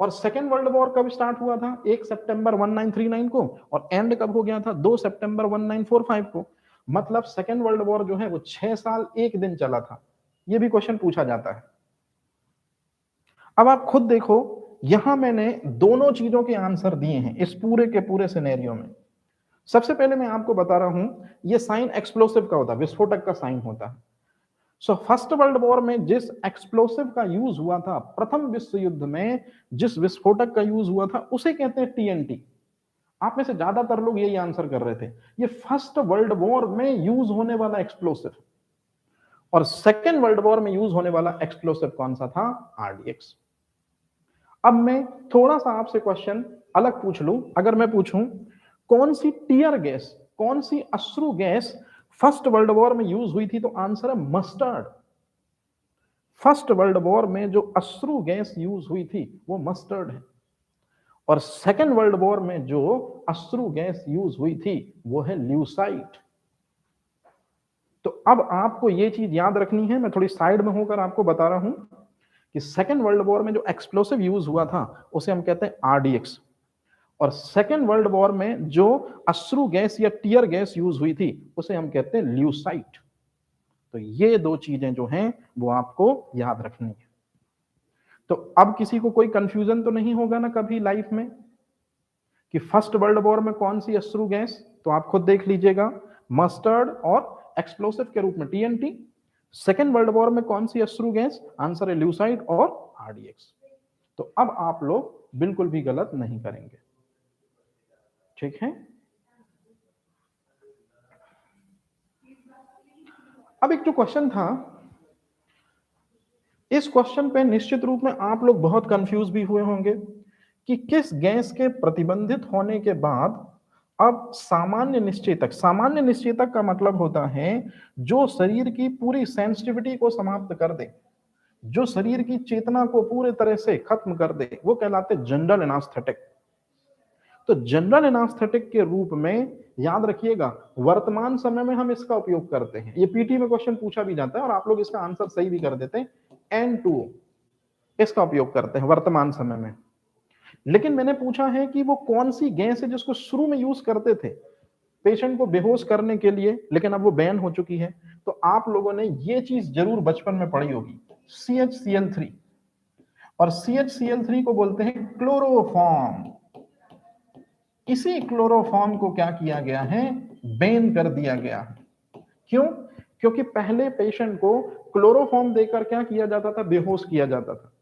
और सेकेंड वर्ल्ड वॉर कब स्टार्ट हुआ था, 1 सितंबर 1939 को, और एंड कब हो गया था, 2 सितंबर 1945 को। मतलब सेकेंड वर्ल्ड वॉर जो है वो 6 साल 1 दिन चला था। ये भी क्वेश्चन पूछा जाता है। अब आप खुद देखो, यहां मैंने दोनों चीजों के आंसर दिए हैं इस पूरे के पूरे सिनेरियो में। सबसे पहले मैं आपको बता रहा हूं, ये साइन एक्सप्लोसिव का होता है, विस्फोटक का साइन होता है। सो फर्स्ट वर्ल्ड वॉर में जिस एक्सप्लोसिव का यूज हुआ था, प्रथम विश्व युद्ध में जिस विस्फोटक का यूज हुआ था, उसे कहते हैं टीएनटी। आप में से ज्यादातर लोग यही आंसर कर रहे थे। ये फर्स्ट वर्ल्ड वॉर में यूज होने वाला एक्सप्लोसिव, और सेकेंड वर्ल्ड वॉर में यूज होने वाला एक्सप्लोसिव कौन सा था, आरडीएक्स। अब मैं थोड़ा सा आपसे क्वेश्चन अलग पूछ लूं। अगर मैं पूछूं कौन सी टीयर गैस, कौन सी अश्रु गैस फर्स्ट वर्ल्ड वॉर में यूज हुई थी, तो आंसर है मस्टर्ड। फर्स्ट वर्ल्ड वॉर में जो अश्रु गैस यूज हुई थी वो मस्टर्ड है, और सेकेंड वर्ल्ड वॉर में जो अश्रु गैस यूज हुई थी वो है ल्यूसाइट। तो अब आपको ये चीज याद रखनी है, मैं थोड़ी साइड में होकर आपको बता रहा हूं कि सेकेंड वर्ल्ड वॉर में जो एक्सप्लोसिव यूज हुआ था उसे हम कहते हैं आरडीएक्स, और सेकेंड वर्ल्ड वॉर में जो अश्रु गैस या टीयर गैस यूज हुई थी उसे हम कहते हैं ल्यूसाइट। तो ये दो चीजें जो हैं वो आपको याद रखनी है। तो अब किसी को कोई कंफ्यूजन तो नहीं होगा ना कभी लाइफ में कि फर्स्ट वर्ल्ड वॉर में कौन सी अश्रु गैस, तो आप खुद देख लीजिएगा, मस्टर्ड और एक्सप्लोसिव के रूप में टीएनटी। सेकेंड वर्ल्ड वॉर में कौन सी अश्रु गैस, आंसर है ल्यूसाइड और आरडीएक्स। तो अब आप लोग बिल्कुल भी गलत नहीं करेंगे, ठीक है। अब एक जो क्वेश्चन था, इस क्वेश्चन पे निश्चित रूप में आप लोग बहुत कंफ्यूज भी हुए होंगे कि किस गैस के प्रतिबंधित होने के बाद अब सामान्य निश्चेतक, सामान्य निश्चेतक का मतलब होता है जो शरीर की पूरी सेंसिटिविटी को समाप्त कर दे, जो शरीर की चेतना को पूरे तरह से खत्म कर दे, वो कहलाते जनरल एनास्थेटिक। तो जनरल एनास्थेटिक के रूप में याद रखिएगा वर्तमान समय में हम इसका उपयोग करते हैं। ये पीटी में क्वेश्चन पूछा भी जाता है और आप लोग इसका आंसर सही भी कर देते हैं, N2O इसका उपयोग करते हैं वर्तमान समय में। लेकिन मैंने पूछा है कि वो कौन सी गैस है जिसको शुरू में यूज करते थे पेशेंट को बेहोश करने के लिए, लेकिन अब वो बैन हो चुकी है। तो आप लोगों ने ये चीज जरूर बचपन में पढ़ी होगी, CHCl3। और CHCl3 को बोलते हैं क्लोरोफॉर्म। इसी क्लोरोफॉर्म को क्या किया गया है, बैन कर दिया गया है। क्यों? क्योंकि पहले पेशेंट को क्लोरोफॉर्म देकर क्या किया जाता था, बेहोश किया जाता था।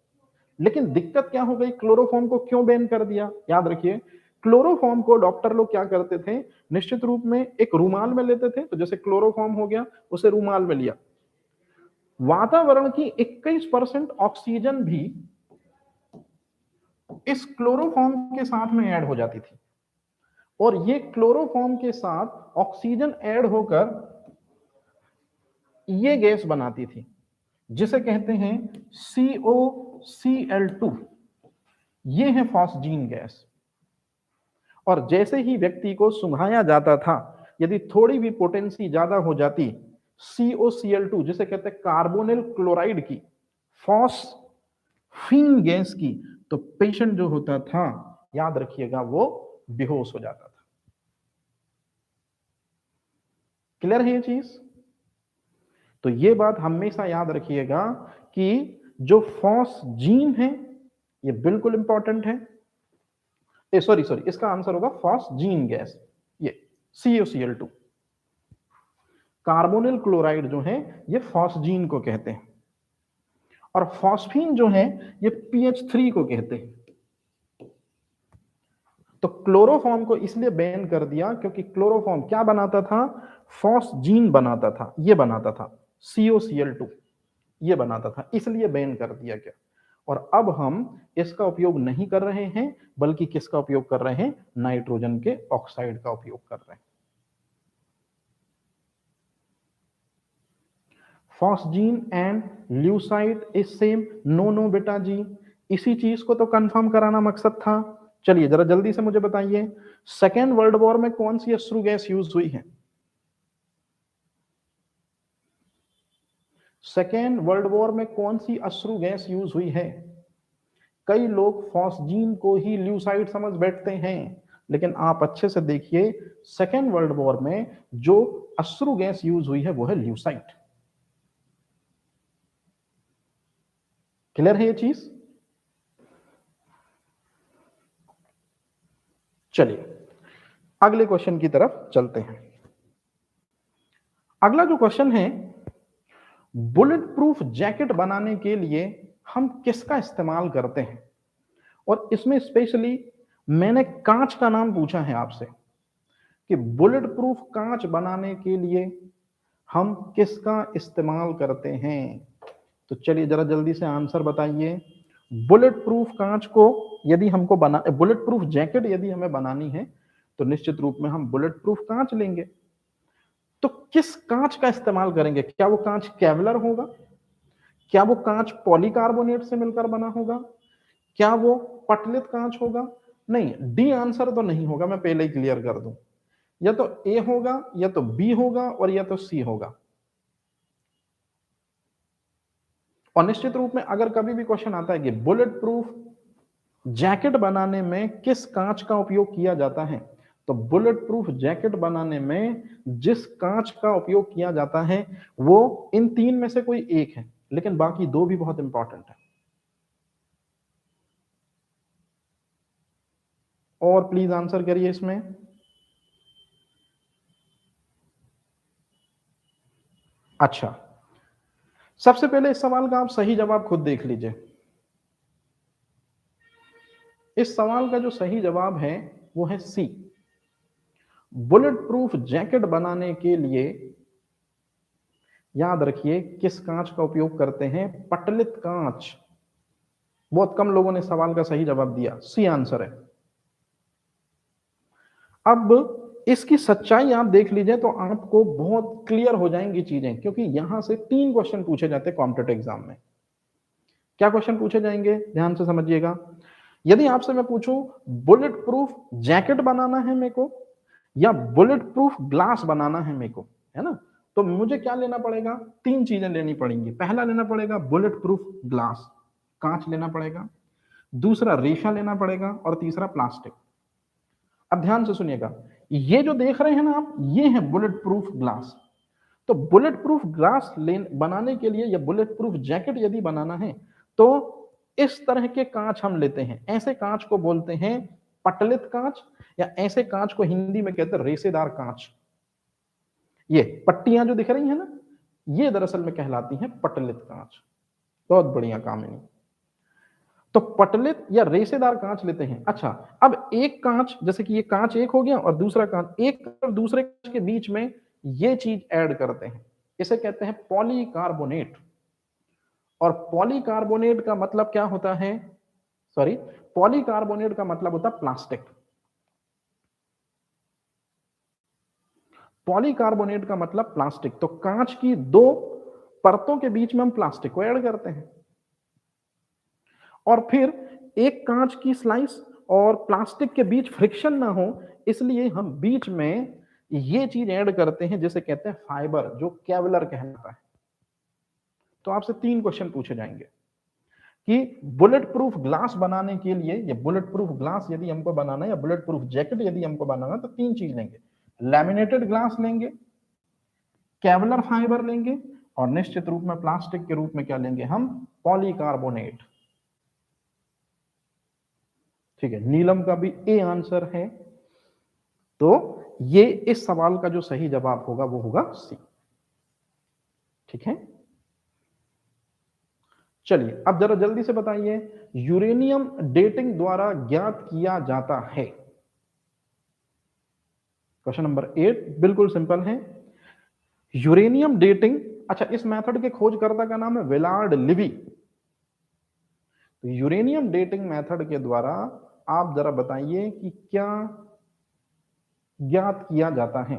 लेकिन दिक्कत क्या हो गई, क्लोरोफॉर्म को क्यों बैन कर दिया? याद रखिए क्लोरोफॉर्म को डॉक्टर लोग क्या करते थे, निश्चित रूप में एक रूमाल में लेते थे। तो जैसे क्लोरोफॉर्म हो गया, उसे रूमाल में लिया, वातावरण की 21% ऑक्सीजन भी इस क्लोरोफॉर्म के साथ में ऐड हो जाती थी, और ये क्लोरोफॉर्म के साथ ऑक्सीजन ऐड होकर ये गैस बनाती थी जिसे कहते हैं COCl2। ये है फॉस्जीन गैस। और जैसे ही व्यक्ति को सुंघाया जाता था, यदि थोड़ी भी पोटेंसी ज्यादा हो जाती COCl2 जिसे कहते हैं कार्बोनिल क्लोराइड की, फॉस्फीन गैस की, तो पेशेंट जो होता था याद रखिएगा वो बेहोश हो जाता था। क्लियर है ये चीज? तो ये बात हमेशा याद रखिएगा कि जो फॉस्जीन है ये बिल्कुल इंपॉर्टेंट है। सॉरी इसका आंसर होगा फॉस्जीन गैस, ये CuCl2। कार्बोनिल क्लोराइड जो है ये फॉस्जीन को कहते हैं, और फॉस्फीन जो है ये PH3 को कहते हैं। तो क्लोरोफॉर्म को इसलिए बैन कर दिया क्योंकि क्लोरोफॉर्म क्या बनाता था? फॉस्जीन बनाता था, ये बनाता था CuCl2, ये बनाता था, इसलिए बैन कर दिया गया। और अब हम इसका उपयोग नहीं कर रहे हैं, बल्कि किसका उपयोग कर रहे हैं? नाइट्रोजन के ऑक्साइड का उपयोग कर रहे हैं। Phosgene and lewisite is same? No बेटा जी, इसी चीज को तो कंफर्म कराना मकसद था। चलिए जरा जल्दी से मुझे बताइए, सेकेंड वर्ल्ड वॉर में कौन सी अश्रु गैस यूज हुई है? सेकेंड वर्ल्ड वॉर में कौन सी अश्रु गैस यूज हुई है? कई लोग फॉस्जीन को ही ल्यूसाइड समझ बैठते हैं, लेकिन आप अच्छे से देखिए, सेकेंड वर्ल्ड वॉर में जो अश्रु गैस यूज हुई है वो है ल्यूसाइड। क्लियर है ये चीज? चलिए अगले क्वेश्चन की तरफ चलते हैं। अगला जो क्वेश्चन है, बुलेट प्रूफ जैकेट बनाने के लिए हम किसका इस्तेमाल करते हैं? और इसमें स्पेशली मैंने कांच का नाम पूछा है आपसे कि बुलेट प्रूफ कांच बनाने के लिए हम किसका इस्तेमाल करते हैं। तो चलिए जरा जल्दी से आंसर बताइए। बुलेट प्रूफ कांच को यदि हमको बुलेट प्रूफ जैकेट यदि हमें बनानी है तो निश्चित रूप में हम बुलेट प्रूफ कांच लेंगे। तो किस कांच का इस्तेमाल करेंगे? क्या वो कांच केवलर होगा? क्या वो कांच पॉलीकार्बोनेट से मिलकर बना होगा? क्या वो पटलित कांच होगा? नहीं, डी आंसर तो नहीं होगा, मैं पहले ही क्लियर कर दूं। या तो ए होगा, या तो बी होगा, और या तो सी होगा। और निश्चित रूप में अगर कभी भी क्वेश्चन आता है कि बुलेट प्रूफ जैकेट बनाने में किस कांच का उपयोग किया जाता है, तो बुलेट प्रूफ जैकेट बनाने में जिस कांच का उपयोग किया जाता है वो इन तीन में से कोई एक है, लेकिन बाकी दो भी बहुत इंपॉर्टेंट है। और प्लीज आंसर करिए इसमें। अच्छा, सबसे पहले इस सवाल का आप सही जवाब खुद देख लीजिए। इस सवाल का जो सही जवाब है वो है सी। बुलेट प्रूफ जैकेट बनाने के लिए याद रखिए किस कांच का उपयोग करते हैं? पटलित कांच। बहुत कम लोगों ने सवाल का सही जवाब दिया, सी आंसर है। अब इसकी सच्चाई आप देख लीजिए तो आपको बहुत क्लियर हो जाएंगी चीजें, क्योंकि यहां से 3 क्वेश्चन पूछे जाते हैं कॉम्पिटिटिव एग्जाम में। क्या क्वेश्चन पूछे जाएंगे ध्यान से समझिएगा। यदि आपसे मैं पूछूं बुलेट प्रूफ जैकेट बनाना है मेरे को, या बुलेट प्रूफ ग्लास बनाना है मेरे को, है ना, तो मुझे क्या लेना पड़ेगा? 3 चीजें लेनी पड़ेंगी। पहला लेना पड़ेगा बुलेट प्रूफ ग्लास, कांच लेना पड़ेगा। दूसरा रेशा लेना पड़ेगा, और तीसरा प्लास्टिक। अब ध्यान से सुनिएगा, ये जो देख रहे हैं ना आप, ये है बुलेट प्रूफ ग्लास। तो बुलेट प्रूफ ग्लास बनाने के लिए या बुलेट प्रूफ जैकेट यदि बनाना है तो इस तरह के कांच हम लेते हैं। ऐसे कांच को बोलते हैं पटलित कांच, या ऐसे कांच को हिंदी में कहते हैं रेसेदार कांच। ये पट्टियां जो दिख रही हैं ना, ये दरअसल में कहलाती हैं पटलित कांच। बहुत बढ़िया काम है। तो पटलित या रेसेदार कांच लेते हैं। अच्छा, अब एक कांच, जैसे कि ये कांच एक हो गया और दूसरा कांच, एक और दूसरे कांच के बीच में ये चीज ऐड करते हैं, इसे कहते हैं पॉलीकार्बोनेट। और पॉलीकार्बोनेट का मतलब क्या होता है? सॉरी, पॉलीकार्बोनेट का मतलब होता है प्लास्टिक। पॉलीकार्बोनेट का मतलब प्लास्टिक। तो कांच की 2 परतों के बीच में हम प्लास्टिक को ऐड करते हैं, और फिर एक कांच की स्लाइस और प्लास्टिक के बीच फ्रिक्शन ना हो, इसलिए हम बीच में ये चीज ऐड करते हैं जिसे कहते हैं फाइबर, जो केवलर कहलाता है। तो आपसे 3 क्वेश्चन पूछे जाएंगे कि बुलेट प्रूफ ग्लास बनाने के लिए, या बुलेट प्रूफ ग्लास यदि हमको बनाना है, या बुलेट प्रूफ जैकेट यदि हमको बनाना है, तो 3 चीज लेंगे। लैमिनेटेड ग्लास लेंगे, केवलर फाइबर लेंगे और निश्चित रूप में प्लास्टिक के रूप में क्या लेंगे हम, पॉलीकार्बोनेट। ठीक है, नीलम का भी ए आंसर है। तो ये इस सवाल का जो सही जवाब होगा वो होगा सी। ठीक है, चलिए अब जरा जल्दी से बताइए, यूरेनियम डेटिंग द्वारा ज्ञात किया जाता है। क्वेश्चन नंबर 8 बिल्कुल सिंपल है। यूरेनियम डेटिंग, अच्छा इस मेथड के खोजकर्ता का नाम है विलार्ड लिवी। तो यूरेनियम डेटिंग मेथड के द्वारा आप जरा बताइए कि क्या ज्ञात किया जाता है।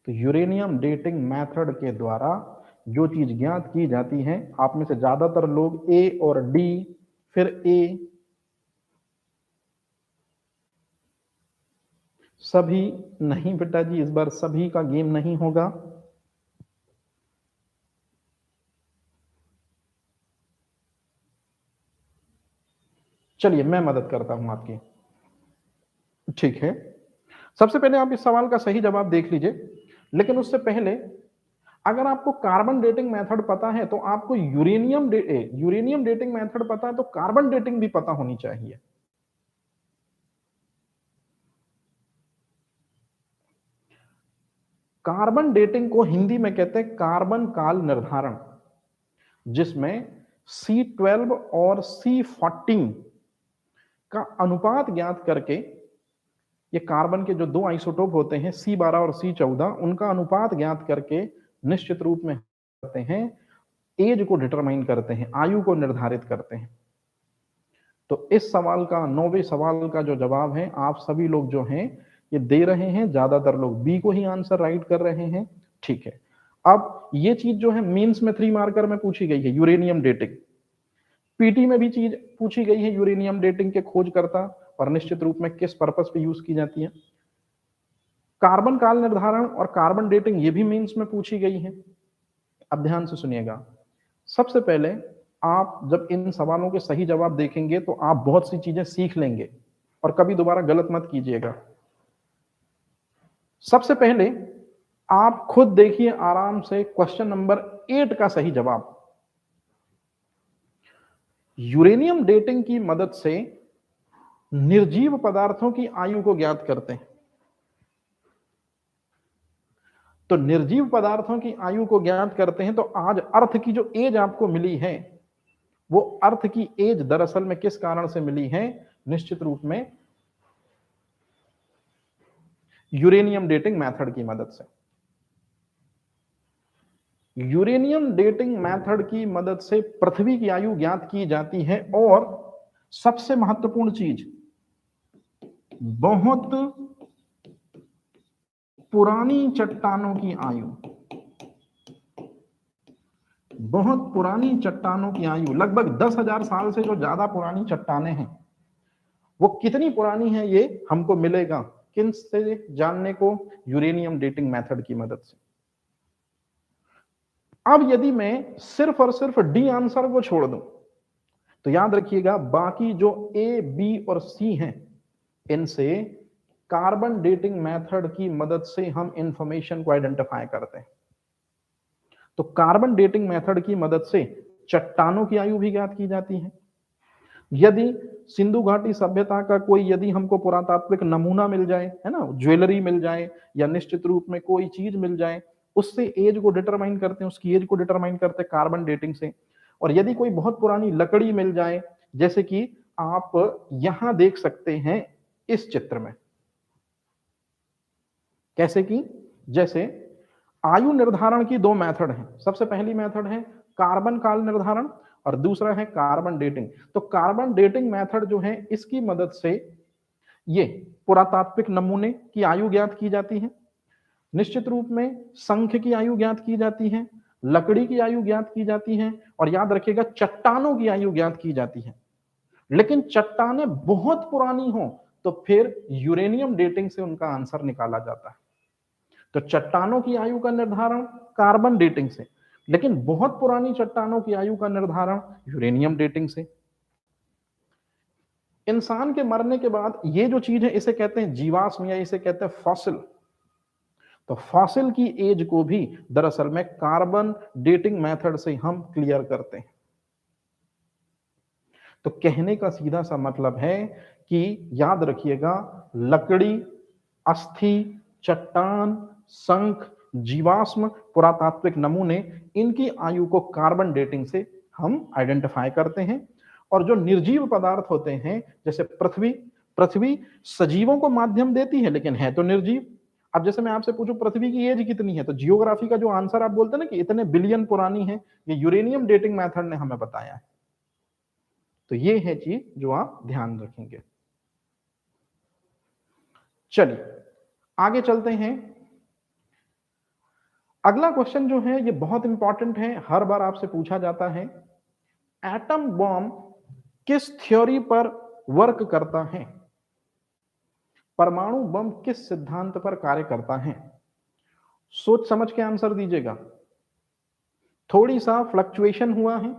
तो यूरेनियम डेटिंग मेथड के द्वारा जो चीज ज्ञात की जाती है, आप में से ज्यादातर लोग ए और डी, फिर ए, सभी नहीं बेटा जी, इस बार सभी का गेम नहीं होगा। चलिए मैं मदद करता हूं आपकी। ठीक है, सबसे पहले आप इस सवाल का सही जवाब देख लीजिए, लेकिन उससे पहले अगर आपको कार्बन डेटिंग मेथड पता है तो आपको यूरेनियम डेटिंग मेथड पता है तो कार्बन डेटिंग भी पता होनी चाहिए। कार्बन डेटिंग को हिंदी में कहते हैं कार्बन काल निर्धारण, जिसमें C12 और C14 का अनुपात ज्ञात करके, ये कार्बन के जो दो आइसोटोप होते हैं C12 और C14, उनका अनुपात ज्ञात करके निश्चित रूप में करते हैं, एज को डिटरमाइन करते हैं, आयु को निर्धारित करते हैं। तो इस सवाल का 9वें सवाल का जो जवाब है, आप सभी लोग जो हैं ये दे रहे हैं, ज्यादातर लोग बी को ही आंसर राइट कर रहे हैं। ठीक है, अब ये चीज जो है मेंस में 3 मार्कर में पूछी गई है, यूरेनियम डेटिंग। पीटी में भी चीज पूछी गई है यूरेनियम डेटिंग के खोजकर्ता और निश्चित रूप में किस पर्पस पे यूज की जाती है। कार्बन काल निर्धारण और कार्बन डेटिंग ये भी मेंस में पूछी गई है। अब ध्यान से सुनिएगा, सबसे पहले आप जब इन सवालों के सही जवाब देखेंगे तो आप बहुत सी चीजें सीख लेंगे और कभी दोबारा गलत मत कीजिएगा। सबसे पहले आप खुद देखिए आराम से क्वेश्चन नंबर 8 का सही जवाब। यूरेनियम डेटिंग की मदद से निर्जीव पदार्थों की आयु को ज्ञात करते हैं। तो निर्जीव पदार्थों की आयु को ज्ञात करते हैं, तो आज अर्थ की जो एज आपको मिली है, वो अर्थ की एज दरअसल में किस कारण से मिली है, निश्चित रूप में यूरेनियम डेटिंग मेथड की मदद से। यूरेनियम डेटिंग मेथड की मदद से पृथ्वी की आयु ज्ञात की जाती है, और सबसे महत्वपूर्ण चीज, बहुत पुरानी चट्टानों की आयु, बहुत पुरानी चट्टानों की आयु, लगभग 10,000 साल से जो ज्यादा पुरानी चट्टानें हैं, वो कितनी पुरानी है ये हमको मिलेगा किन से जानने को, यूरेनियम डेटिंग मेथड की मदद से। अब यदि मैं सिर्फ और सिर्फ डी आंसर को छोड़ दूं तो याद रखिएगा बाकी जो ए, बी और सी हैं, इनसे कार्बन डेटिंग मेथड की मदद से हम इंफॉर्मेशन को आइडेंटिफाई करते हैं। तो कार्बन डेटिंग मेथड की मदद से चट्टानों की आयु भी ज्ञात की जाती है। यदि सिंधु घाटी सभ्यता का कोई यदि हमको पुरातात्विक नमूना मिल जाए, है ना, ज्वेलरी मिल जाए या निश्चित रूप में कोई चीज मिल जाए, उससे एज को डिटरमाइन करते हैं, उसकी एज को डिटरमाइन करते हैं कार्बन डेटिंग से। और यदि कोई बहुत पुरानी लकड़ी मिल जाए, जैसे कि आप यहां देख सकते हैं इस चित्र में, कैसे कि जैसे आयु निर्धारण की 2 मेथड हैं। सबसे पहली मेथड है कार्बन काल निर्धारण और दूसरा है कार्बन डेटिंग। तो कार्बन डेटिंग मेथड जो है, इसकी मदद से ये पुरातात्विक नमूने की आयु ज्ञात की जाती है, निश्चित रूप में संख की आयु ज्ञात की जाती है, लकड़ी की आयु ज्ञात की जाती है, और याद रखिएगा चट्टानों की आयु ज्ञात की जाती है। लेकिन चट्टानें बहुत पुरानी हो तो फिर यूरेनियम डेटिंग से उनका आंसर निकाला जाता है। तो चट्टानों की आयु का निर्धारण कार्बन डेटिंग से, लेकिन बहुत पुरानी चट्टानों की आयु का निर्धारण यूरेनियम डेटिंग से। इन इंसान के मरने के बाद ये जो चीज है इसे कहते हैं जीवाश्म या इसे कहते हैं फॉसिल। तो फॉसिल की एज को भी दरअसल में कार्बन डेटिंग मेथड से हम क्लियर करते हैं। तो कहने का सीधा सा मतलब है कि याद रखिएगा, लकड़ी, अस्थि, चट्टान, शंख, जीवाश्म, पुरातात्विक नमूने, इनकी आयु को कार्बन डेटिंग से हम आइडेंटिफाई करते हैं। और जो निर्जीव पदार्थ होते हैं जैसे पृथ्वी, पृथ्वी सजीवों को माध्यम देती है लेकिन है तो निर्जीव। अब जैसे मैं आपसे पूछूं पृथ्वी की एज कितनी है, तो जियोग्राफी का जो आंसर आप बोलते हैं ना कि इतने बिलियन पुरानी है, ये यूरेनियम डेटिंग मेथड ने हमें बताया है। तो ये है चीज जो आप ध्यान रखेंगे। चलिए आगे चलते हैं। अगला क्वेश्चन जो है ये बहुत इंपॉर्टेंट है, हर बार आपसे पूछा जाता है। एटम बॉम्ब किस थ्योरी पर वर्क करता है? परमाणु बम किस सिद्धांत पर कार्य करता है? सोच समझ के आंसर दीजिएगा। थोड़ी सा फ्लक्चुएशन हुआ है।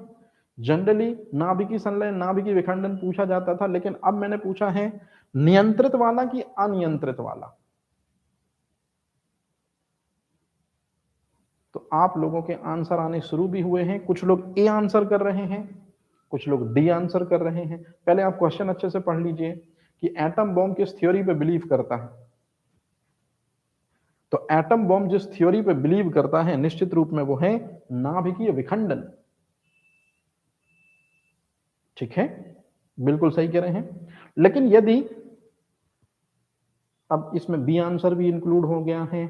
जनरली नाभिकीय संलयन, नाभिकीय विखंडन पूछा जाता था, लेकिन अब मैंने पूछा है नियंत्रित वाला कि अनियंत्रित वाला। तो आप लोगों के आंसर आने शुरू भी हुए हैं। कुछ लोग ए आंसर कर रहे हैं, कुछ लोग डी आंसर कर रहे हैं। पहले आप क्वेश्चन अच्छे से पढ़ लीजिए कि एटम बॉम्ब किस थ्योरी पे बिलीव करता है। तो एटम बॉम्ब जिस थ्योरी पे बिलीव करता है निश्चित रूप में वो है नाभिकीय विखंडन। ठीक है, बिल्कुल सही कह रहे हैं। लेकिन यदि अब इसमें बी आंसर भी इंक्लूड हो गया है।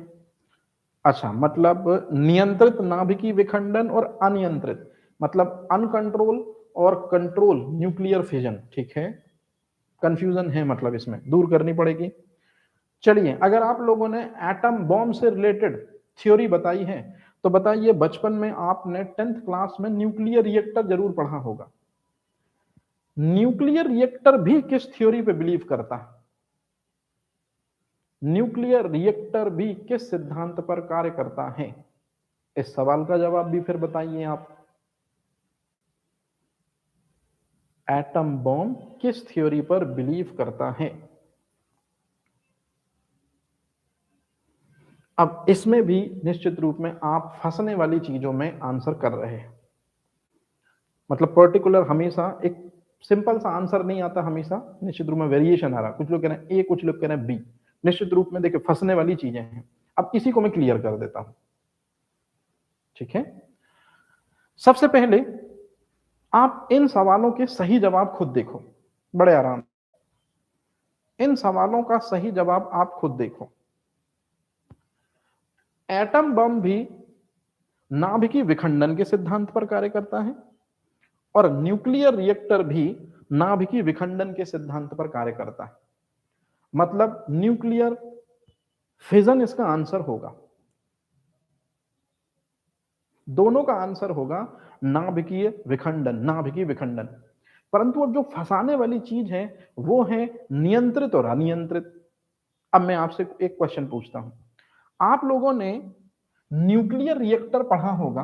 अच्छा, मतलब नियंत्रित नाभिकीय विखंडन और अनियंत्रित मतलब अनकंट्रोल और कंट्रोल न्यूक्लियर फिजन। ठीक है, कंफ्यूजन है, मतलब इसमें दूर करनी पड़ेगी। चलिए, अगर आप लोगों ने एटम बॉम्ब से रिलेटेड थ्योरी बताई है तो बताइए बचपन में आपने 10th क्लास में न्यूक्लियर रिएक्टर जरूर पढ़ा होगा। न्यूक्लियर रिएक्टर भी किस थ्योरी पे बिलीव करता है? न्यूक्लियर रिएक्टर भी किस सिद्धांत पर कार्य करता है? इस सवाल का जवाब भी फिर बताइए आप। एटम बॉम्ब किस थ्योरी पर बिलीव करता है? अब इसमें भी निश्चित रूप में आप फंसने वाली चीजों में आंसर कर रहे हैं। मतलब पर्टिकुलर हमेशा एक सिंपल सा आंसर नहीं आता, हमेशा निश्चित रूप में वेरिएशन आ रहा। कुछ लोग कह रहे हैं ए, कुछ लोग कह रहे हैं बी। निश्चित रूप में देखिए फंसने वाली चीजें हैं। अब इसी को मैं क्लियर कर देता हूं। ठीक है, सबसे पहले आप इन सवालों के सही जवाब खुद देखो, बड़े आराम। इन सवालों का सही जवाब आप खुद देखो। एटम बम भी नाभिकीय विखंडन के सिद्धांत पर कार्य करता है और न्यूक्लियर रिएक्टर भी नाभिकीय विखंडन के सिद्धांत पर कार्य करता है। मतलब न्यूक्लियर फिजन इसका आंसर होगा। दोनों का आंसर होगा नाभिकीय विखंडन, नाभिकीय विखंडन। परंतु अब जो फंसाने वाली चीज है वो है नियंत्रित और अनियंत्रित। अब मैं आपसे एक क्वेश्चन पूछता हूं, आप लोगों ने न्यूक्लियर रिएक्टर पढ़ा होगा।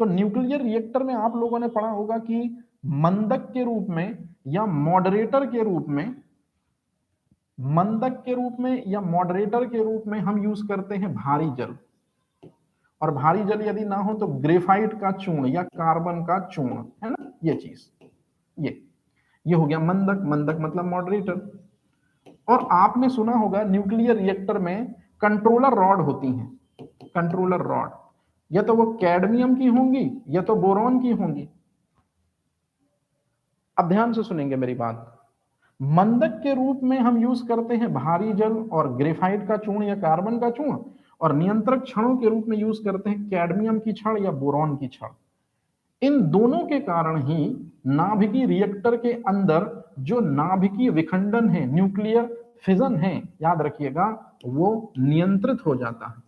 तो न्यूक्लियर रिएक्टर में आप लोगों ने पढ़ा होगा कि मंदक के रूप में या मॉडरेटर के रूप में, मंदक के रूप में या मॉडरेटर के रूप में हम यूज करते हैं भारी जल। और भारी जल यदि ना हो तो ग्रेफाइट का चूर्ण या कार्बन का चूर्ण, है ना, ये चीज, ये हो गया मंदक। मंदक मतलब मॉडरेटर। और आपने सुना होगा न्यूक्लियर रिएक्टर में कंट्रोलर रॉड होती हैं। कंट्रोलर रॉड या तो वो कैडमियम की होंगी या तो बोरॉन की होंगी। अब ध्यान से सुनेंगे मेरी बात। मंदक के रूप में हम यूज करते हैं भारी जल और ग्रेफाइट का चूर्ण या कार्बन का चूर्ण, और नियंत्रक क्षणों के रूप में यूज करते हैं कैडमियम की छड़ या बोरॉन की छड़। इन दोनों के कारण ही नाभिकीय रिएक्टर के अंदर जो नाभिकीय विखंडन है, न्यूक्लियर फिजन है, याद रखिएगा, वो नियंत्रित हो जाता है।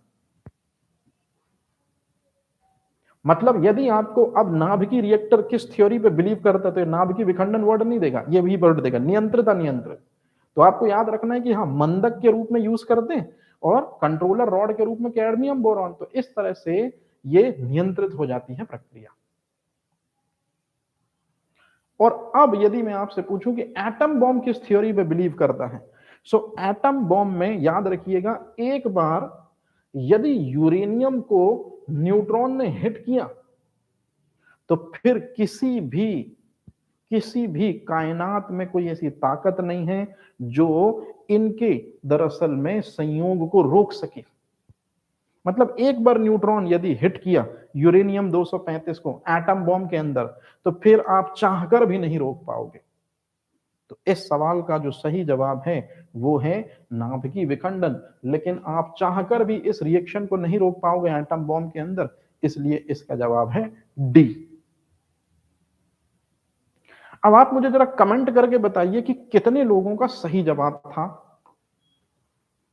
मतलब यदि आपको अब नाभिकीय रिएक्टर किस थ्योरी पे बिलीव करता है तो नाभिकीय विखंडन वर्ड नहीं देगा, ये भी वर्ड देगा नियंत्रित अनियंत्रित। तो आपको याद रखना है कि हाँ, मंदक के रूप में यूज करते हैं और कंट्रोलर रॉड के रूप में कैडमियम बोरॉन। तो इस तरह से ये नियंत्रित हो जाती है प्रक्रिया। और अब यदि मैं आपसे पूछूं कि एटम बॉम्ब किस थ्योरी पे बिलीव करता है, सो एटम बॉम्ब में याद रखिएगा, एक बार यदि यूरेनियम को न्यूट्रॉन ने हिट किया तो फिर किसी भी कायनात में कोई ऐसी ताकत नहीं है जो इनके दरअसल में संयोग को रोक सके। मतलब एक बार न्यूट्रॉन यदि हिट किया यूरेनियम 235 को एटम बॉम्ब के अंदर, तो फिर आप चाहकर भी नहीं रोक पाओगे। तो इस सवाल का जो सही जवाब है वो है नाभिकीय विखंडन। लेकिन आप चाहकर भी इस रिएक्शन को नहीं रोक पाओगे एटम बॉम्ब के अंदर, इसलिए इसका जवाब है डी। अब आप मुझे जरा कमेंट करके बताइए कि कितने लोगों का सही जवाब था।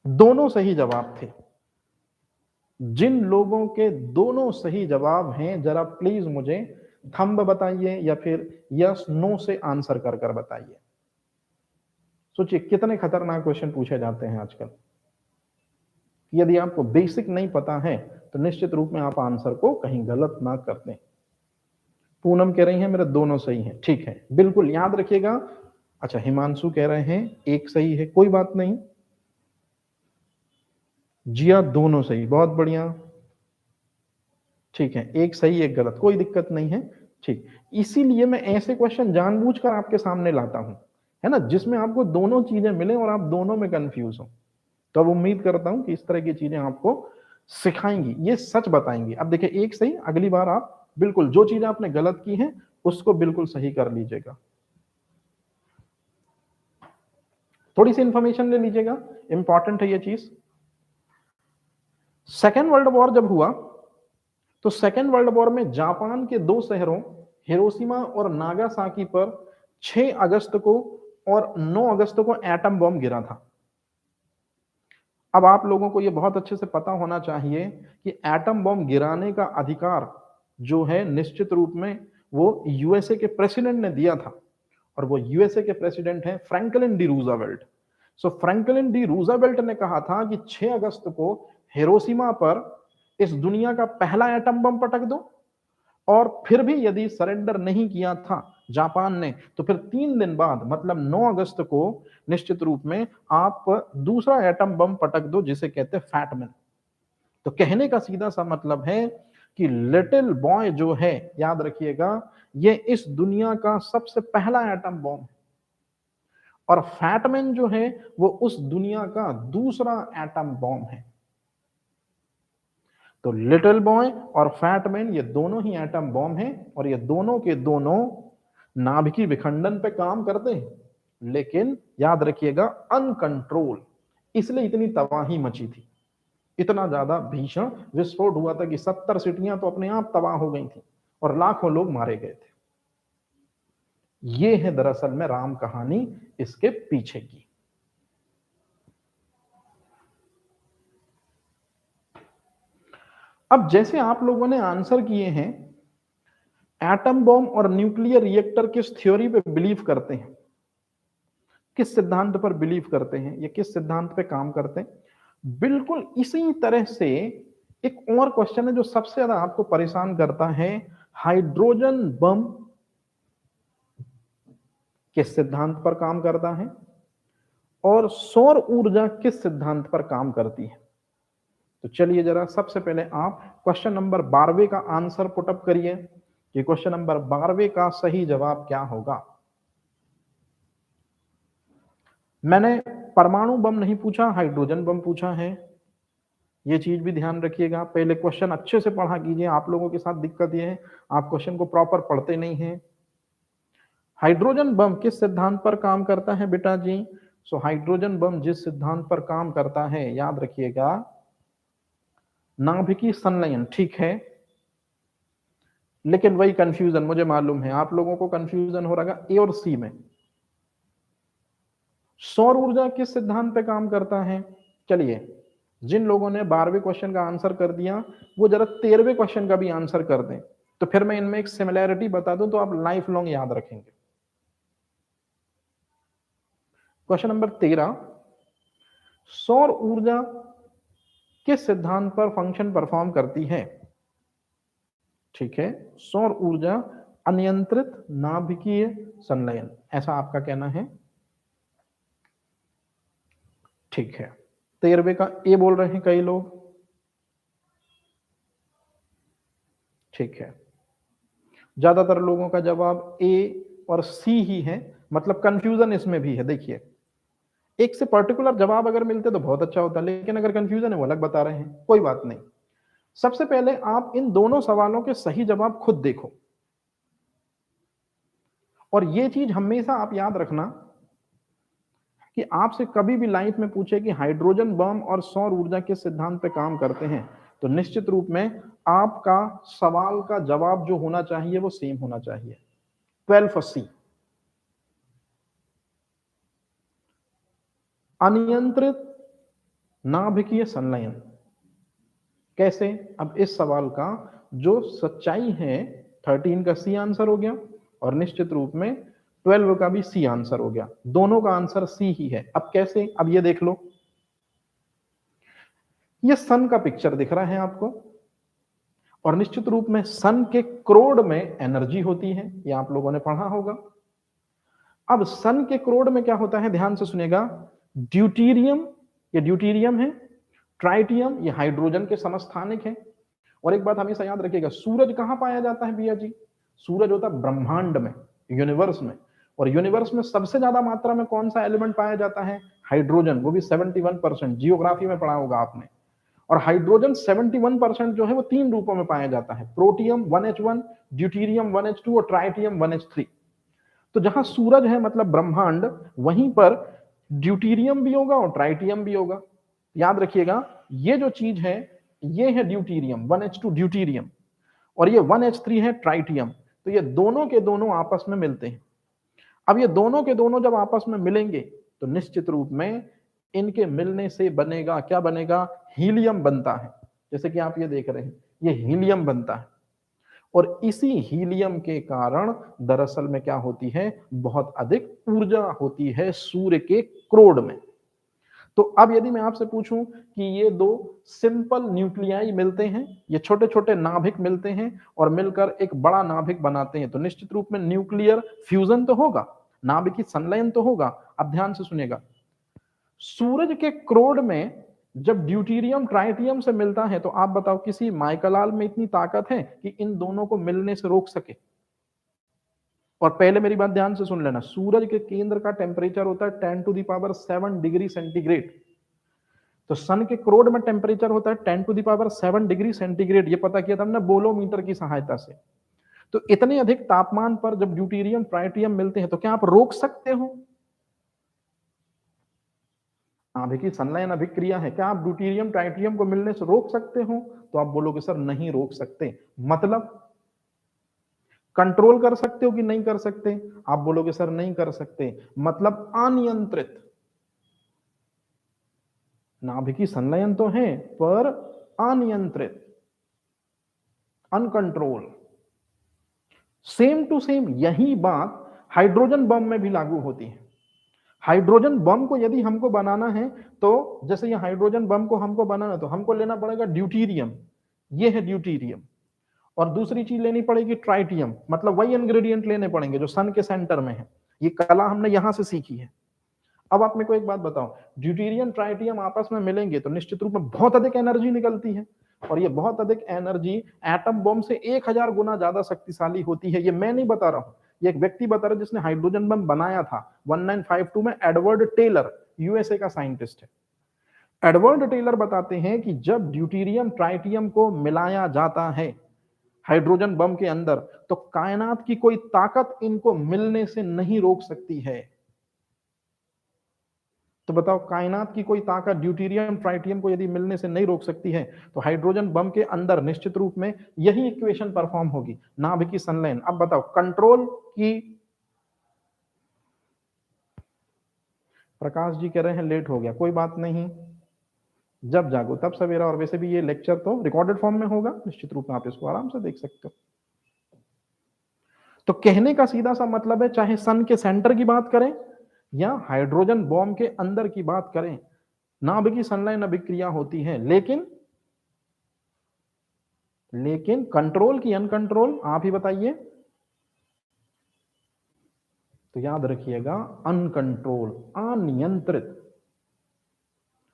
दोनों सही जवाब थे। जिन लोगों के दोनों सही जवाब हैं जरा प्लीज मुझे थंब बताइए या फिर यस नो से आंसर कर कर बताइए। सोचिए कितने खतरनाक क्वेश्चन पूछे जाते हैं आजकल। यदि आपको बेसिक नहीं पता है तो निश्चित रूप में आप आंसर को कहीं गलत ना कर दें। पूनम कह रही है मेरे दोनों सही हैं, ठीक है, बिल्कुल याद रखिएगा। अच्छा, हिमांशु कह रहे हैं एक सही है, कोई बात नहीं। जिया दोनों सही, बहुत बढ़िया, ठीक है, एक सही एक गलत, कोई दिक्कत नहीं है, ठीक। इसीलिए मैं ऐसे क्वेश्चन जानबूझकर आपके सामने लाता हूं, है ना, जिसमें आपको दोनों चीजें मिले और आप दोनों में कंफ्यूज हो। तो अब उम्मीद करता हूं कि इस तरह की चीजें आपको सिखाएंगी, ये सच बताएंगी। अब देखिए एक सही, अगली बार आप बिल्कुल जो चीजें आपने गलत की हैं उसको बिल्कुल सही कर लीजिएगा। थोड़ी सी इंफॉर्मेशन ले लीजिएगा, इंपॉर्टेंट है ये चीज। सेकेंड वर्ल्ड वॉर जब हुआ तो सेकेंड वर्ल्ड वॉर में जापान के दो शहरों हिरोशिमा और नागासाकी पर 6 अगस्त को और 9 अगस्त को एटम बम गिरा था। अब आप लोगों को यह बहुत अच्छे से पता होना चाहिए कि एटम बम गिराने का अधिकार जो है निश्चित रूप में वो यूएसए के प्रेसिडेंट ने दिया था, और वो यूएसए के प्रेसिडेंट हैं फ्रैंकलिन डी रूजावेल्ट। सो फ्रैंकलिन डी रूजावेल्ट ने कहा था कि 6 अगस्त को हिरोशिमा पर इस दुनिया का पहला एटम बम पटक दो, और फिर भी यदि सरेंडर नहीं किया था जापान ने तो फिर 3 दिन बाद मतलब 9 अगस्त को निश्चित रूप में आप दूसरा एटम बम पटक दो जिसे कहते हैं फैटमैन। तो कहने का सीधा सा मतलब है कि लिटिल बॉय जो है, याद रखिएगा, ये इस दुनिया का सबसे पहला एटम बम है, और फैटमैन जो है वो उस दुनिया का दूसरा एटम बम है। तो लिटिल बॉय और फैटमैन ये दोनों ही एटम बॉम्ब हैं, और ये दोनों के दोनों नाभिकीय विखंडन पे काम करते हैं, लेकिन याद रखिएगा अनकंट्रोल, इसलिए इतनी तबाही मची थी, इतना ज्यादा भीषण विस्फोट हुआ था कि 70 सिटियां तो अपने आप तबाह हो गई थी और लाखों लोग मारे गए थे। ये है दरअसल में राम कहानी इसके पीछे की। अब जैसे आप लोगों ने आंसर किए हैं, एटम बॉम्ब और न्यूक्लियर रिएक्टर किस थ्योरी पे बिलीव करते हैं, किस सिद्धांत पर बिलीव करते हैं, या किस सिद्धांत पे काम करते हैं, बिल्कुल इसी तरह से एक और क्वेश्चन है जो सबसे ज्यादा आपको परेशान करता है, हाइड्रोजन बम किस सिद्धांत पर काम करता है और सौर ऊर्जा किस सिद्धांत पर काम करती है। तो चलिए जरा सबसे पहले आप क्वेश्चन नंबर 12वें का आंसर पुटअप करिए कि क्वेश्चन नंबर 12वें का सही जवाब क्या होगा। मैंने परमाणु बम नहीं पूछा, हाइड्रोजन बम पूछा है, ये चीज भी ध्यान रखिएगा। पहले क्वेश्चन अच्छे से पढ़ा कीजिए, आप लोगों के साथ दिक्कत ये है आप क्वेश्चन को प्रॉपर पढ़ते नहीं हैं। हाइड्रोजन बम किस सिद्धांत पर काम करता है बेटा जी? सो हाइड्रोजन बम जिस सिद्धांत पर काम करता है, याद रखिएगा, नाभिकीय संलयन, ठीक है। लेकिन वही कंफ्यूजन मुझे मालूम है, आप लोगों को कंफ्यूजन हो रहा है ए और सी में। सौर ऊर्जा किस सिद्धांत पे काम करता है? चलिए, जिन लोगों ने 12वें क्वेश्चन का आंसर कर दिया वो जरा 13वें क्वेश्चन का भी आंसर कर दें, तो फिर मैं इनमें एक सिमिलैरिटी बता दूं तो आप लाइफ लॉन्ग याद रखेंगे। क्वेश्चन नंबर 13, सौर ऊर्जा किस सिद्धांत पर फंक्शन परफॉर्म करती है? ठीक है, सौर ऊर्जा अनियंत्रित नाभिकीय संलयन, ऐसा आपका कहना है। ठीक है, 13वें का ए बोल रहे हैं कई लोग। ठीक है, ज्यादातर लोगों का जवाब ए और सी ही है, मतलब कंफ्यूजन इसमें भी है। देखिए, एक से पर्टिकुलर जवाब अगर मिलते तो बहुत अच्छा होता, लेकिन अगर कंफ्यूजन है वो अलग बता रहे हैं, कोई बात नहीं। सबसे पहले आप इन दोनों सवालों के सही जवाब खुद देखो, और ये चीज हमेशा आप याद रखना कि आपसे कभी भी लाइफ में पूछे कि हाइड्रोजन बम और सौर ऊर्जा के सिद्धांत पे काम करते हैं, तो निश्चित रूप में आपका सवाल का जवाब जो होना चाहिए वो सेम होना चाहिए। 12C, अनियंत्रित नाभिकीय संलयन कैसे? अब इस सवाल का जो सच्चाई है, 13 का सी आंसर हो गया, और निश्चित रूप में 12 का भी सी आंसर हो गया। दोनों का आंसर सी ही है। अब कैसे? अब ये देख लो, ये सन का पिक्चर दिख रहा है आपको, और निश्चित रूप में सन के क्रोड में एनर्जी होती है, ये आप लोगों ने पढ़ा होगा। अब सन के क्रोड में क्या होता है, ध्यान से सुनिएगा, ड्यूटीरियम, ये ड्यूटीरियम है, ट्राइटियम ये हाइड्रोजन के समस्थानिक है। और एक बात हमेशा याद रखिएगा, सूरज कहां पाया जाता है भैया जी? सूरज होता है ब्रह्मांड में, यूनिवर्स में, और यूनिवर्स में सबसे ज्यादा मात्रा में कौन सा एलिमेंट पाया जाता है? हाइड्रोजन, वो भी 71%, जियोग्राफी में पढ़ा होगा आपने। और हाइड्रोजन 71% जो है वो 3 रूपों में पाया जाता है, प्रोटियम 1H1, ड्यूटीरियम 1H2 और ट्राइटियम 1H3। तो जहां सूरज है मतलब ब्रह्मांड, वहीं पर ड्यूटीरियम भी होगा और ट्राइटियम भी होगा। याद रखिएगा, ये जो चीज है ये है ड्यूटीरियम 1H2 ड्यूटीरियम, और ये 1H3 है ट्राइटियम। तो ये दोनों के दोनों आपस में मिलते हैं। अब ये दोनों के दोनों जब आपस में मिलेंगे तो निश्चित रूप में इनके मिलने से बनेगा, क्या बनेगा? हीलियम बनता है। जैसे कि आप ये देख रहे हैं, ये हीलियम बनता है, और इसी हीलियम के कारण दरअसल में क्या होती है? बहुत अधिक ऊर्जा होती है सूर्य के क्रोड में। तो अब यदि मैं आपसे पूछूं कि ये दो सिंपल न्यूक्लियाई मिलते हैं, ये छोटे छोटे नाभिक मिलते हैं और मिलकर एक बड़ा नाभिक बनाते हैं, तो निश्चित रूप में न्यूक्लियर फ्यूजन तो होगा, नाभिकीय संलयन तो होगा। अब ध्यान से सुनिएगा, सूरज के क्रोड में जब ड्यूटीरियम ट्राइटियम से मिलता है, तो आप बताओ किसी माइकलाल में इतनी ताकत है कि इन दोनों को मिलने से रोक सके? और पहले मेरी बात ध्यान से सुन लेना, सूरज के केंद्र का टेम्परेचर होता है 10⁻7 डिग्री सेंटीग्रेड। तो सन के क्रोड में टेम्परेचर होता है 10⁻7 डिग्री सेंटीग्रेड। ये पता किया था हमने बोलोमीटर की सहायता से। तो इतने अधिक तापमान पर जब ड्यूटीरियम ट्राइटियम मिलते हैं, तो क्या आप रोक सकते हो? नाभिकीय संलयन अभिक्रिया है, क्या आप ड्यूटीरियम ट्राइटियम को मिलने से रोक सकते हो? तो आप बोलोगे सर नहीं रोक सकते। मतलब कंट्रोल कर सकते हो कि नहीं कर सकते? आप बोलोगे सर नहीं कर सकते। मतलब अनियंत्रित। नाभिकीय संलयन तो है पर अनियंत्रित, अनकंट्रोल। सेम टू सेम यही बात हाइड्रोजन बम में भी लागू होती है। हाइड्रोजन बम को यदि हमको बनाना है, तो जैसे ये हाइड्रोजन बम को हमको बनाना, तो हमको लेना पड़ेगा ड्यूटीरियम, ये है ड्यूटीरियम, और दूसरी चीज लेनी पड़ेगी ट्राइटियम, मतलब वही इंग्रेडिएंट लेने पड़ेंगे जो सन के सेंटर में है। ये कला हमने यहां से सीखी है। अब आप मेरे को एक बात बताओ, ड्यूटीरियम ट्राइटियम आपस में मिलेंगे तो निश्चित रूप में बहुत अधिक एनर्जी निकलती है, और ये बहुत अधिक एनर्जी एटम बम से 1000 गुना ज्यादा शक्तिशाली होती है। ये मैं नहीं बता रहा हूं, ये एक व्यक्ति बता रहा है जिसने हाइड्रोजन बम बनाया था 1952 में, एडवर्ड टेलर, यूएसए का साइंटिस्ट है। एडवर्ड टेलर बताते हैं कि जब ड्यूटीरियम ट्राइटियम को मिलाया जाता है हाइड्रोजन बम के अंदर, तो कायनात की कोई ताकत इनको मिलने से नहीं रोक सकती है। तो बताओ, कायनात की कोई ताकत ड्यूटीरियम ट्राइटियम को यदि मिलने से नहीं रोक सकती है, तो हाइड्रोजन बम के अंदर निश्चित रूप में यही इक्वेशन परफॉर्म होगी, नाभिकीय संलयन। अब बताओ, कंट्रोल की, प्रकाश जी कह रहे हैं लेट हो गया, कोई बात नहीं, जब जागो तब सवेरा। और वैसे भी ये लेक्चर तो रिकॉर्डेड फॉर्म में होगा, निश्चित रूप में आप इसको आराम से देख सकते हो। तो कहने का सीधा सा मतलब है, चाहे सन के सेंटर की बात करें या हाइड्रोजन बॉम्ब के अंदर की बात करें, नाभिकीय संलयन अभिक्रिया होती है। लेकिन कंट्रोल की अनकंट्रोल, आप ही बताइए। तो याद रखिएगा, अनकंट्रोल, अनियंत्रित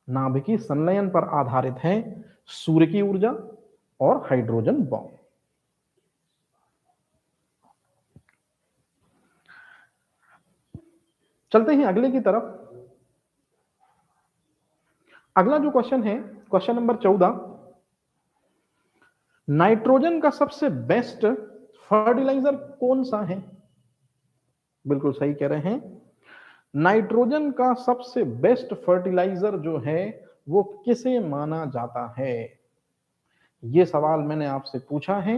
नाभिकीय संलयन पर आधारित है सूर्य की ऊर्जा और हाइड्रोजन बॉम्ब। चलते हैं अगले की तरफ। अगला जो क्वेश्चन है, क्वेश्चन नंबर 14, नाइट्रोजन का सबसे बेस्ट फर्टिलाइजर कौन सा है? बिल्कुल सही कह रहे हैं, नाइट्रोजन का सबसे बेस्ट फर्टिलाइजर जो है वो किसे माना जाता है? ये सवाल मैंने आपसे पूछा है।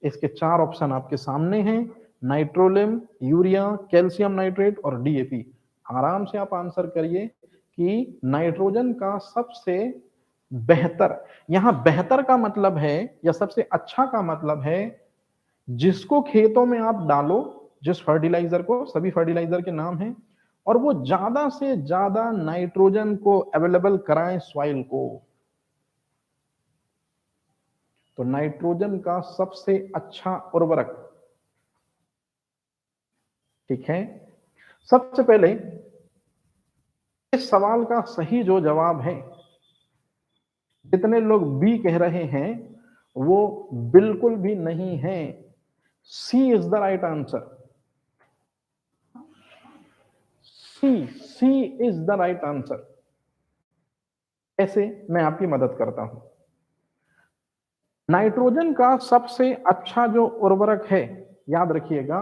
इसके 4 ऑप्शन आपके सामने हैं, नाइट्रोलिम, यूरिया, कैल्शियम नाइट्रेट और डीएपी। आराम से आप आंसर करिए कि नाइट्रोजन का सबसे बेहतर, यहां बेहतर का मतलब है या सबसे अच्छा का मतलब है जिसको खेतों में आप डालो, जिस फर्टिलाइजर को, सभी फर्टिलाइजर के नाम हैं, और वो ज्यादा से ज्यादा नाइट्रोजन को अवेलेबल कराएं सॉइल को। तो नाइट्रोजन का सबसे अच्छा उर्वरक, ठीक है। सबसे पहले इस सवाल का सही जो जवाब है, जितने लोग बी कह रहे हैं वो बिल्कुल भी नहीं है। C is the right answer. C is the right answer. ऐसे मैं आपकी मदद करता हूं। नाइट्रोजन का सबसे अच्छा जो उर्वरक है, याद रखिएगा,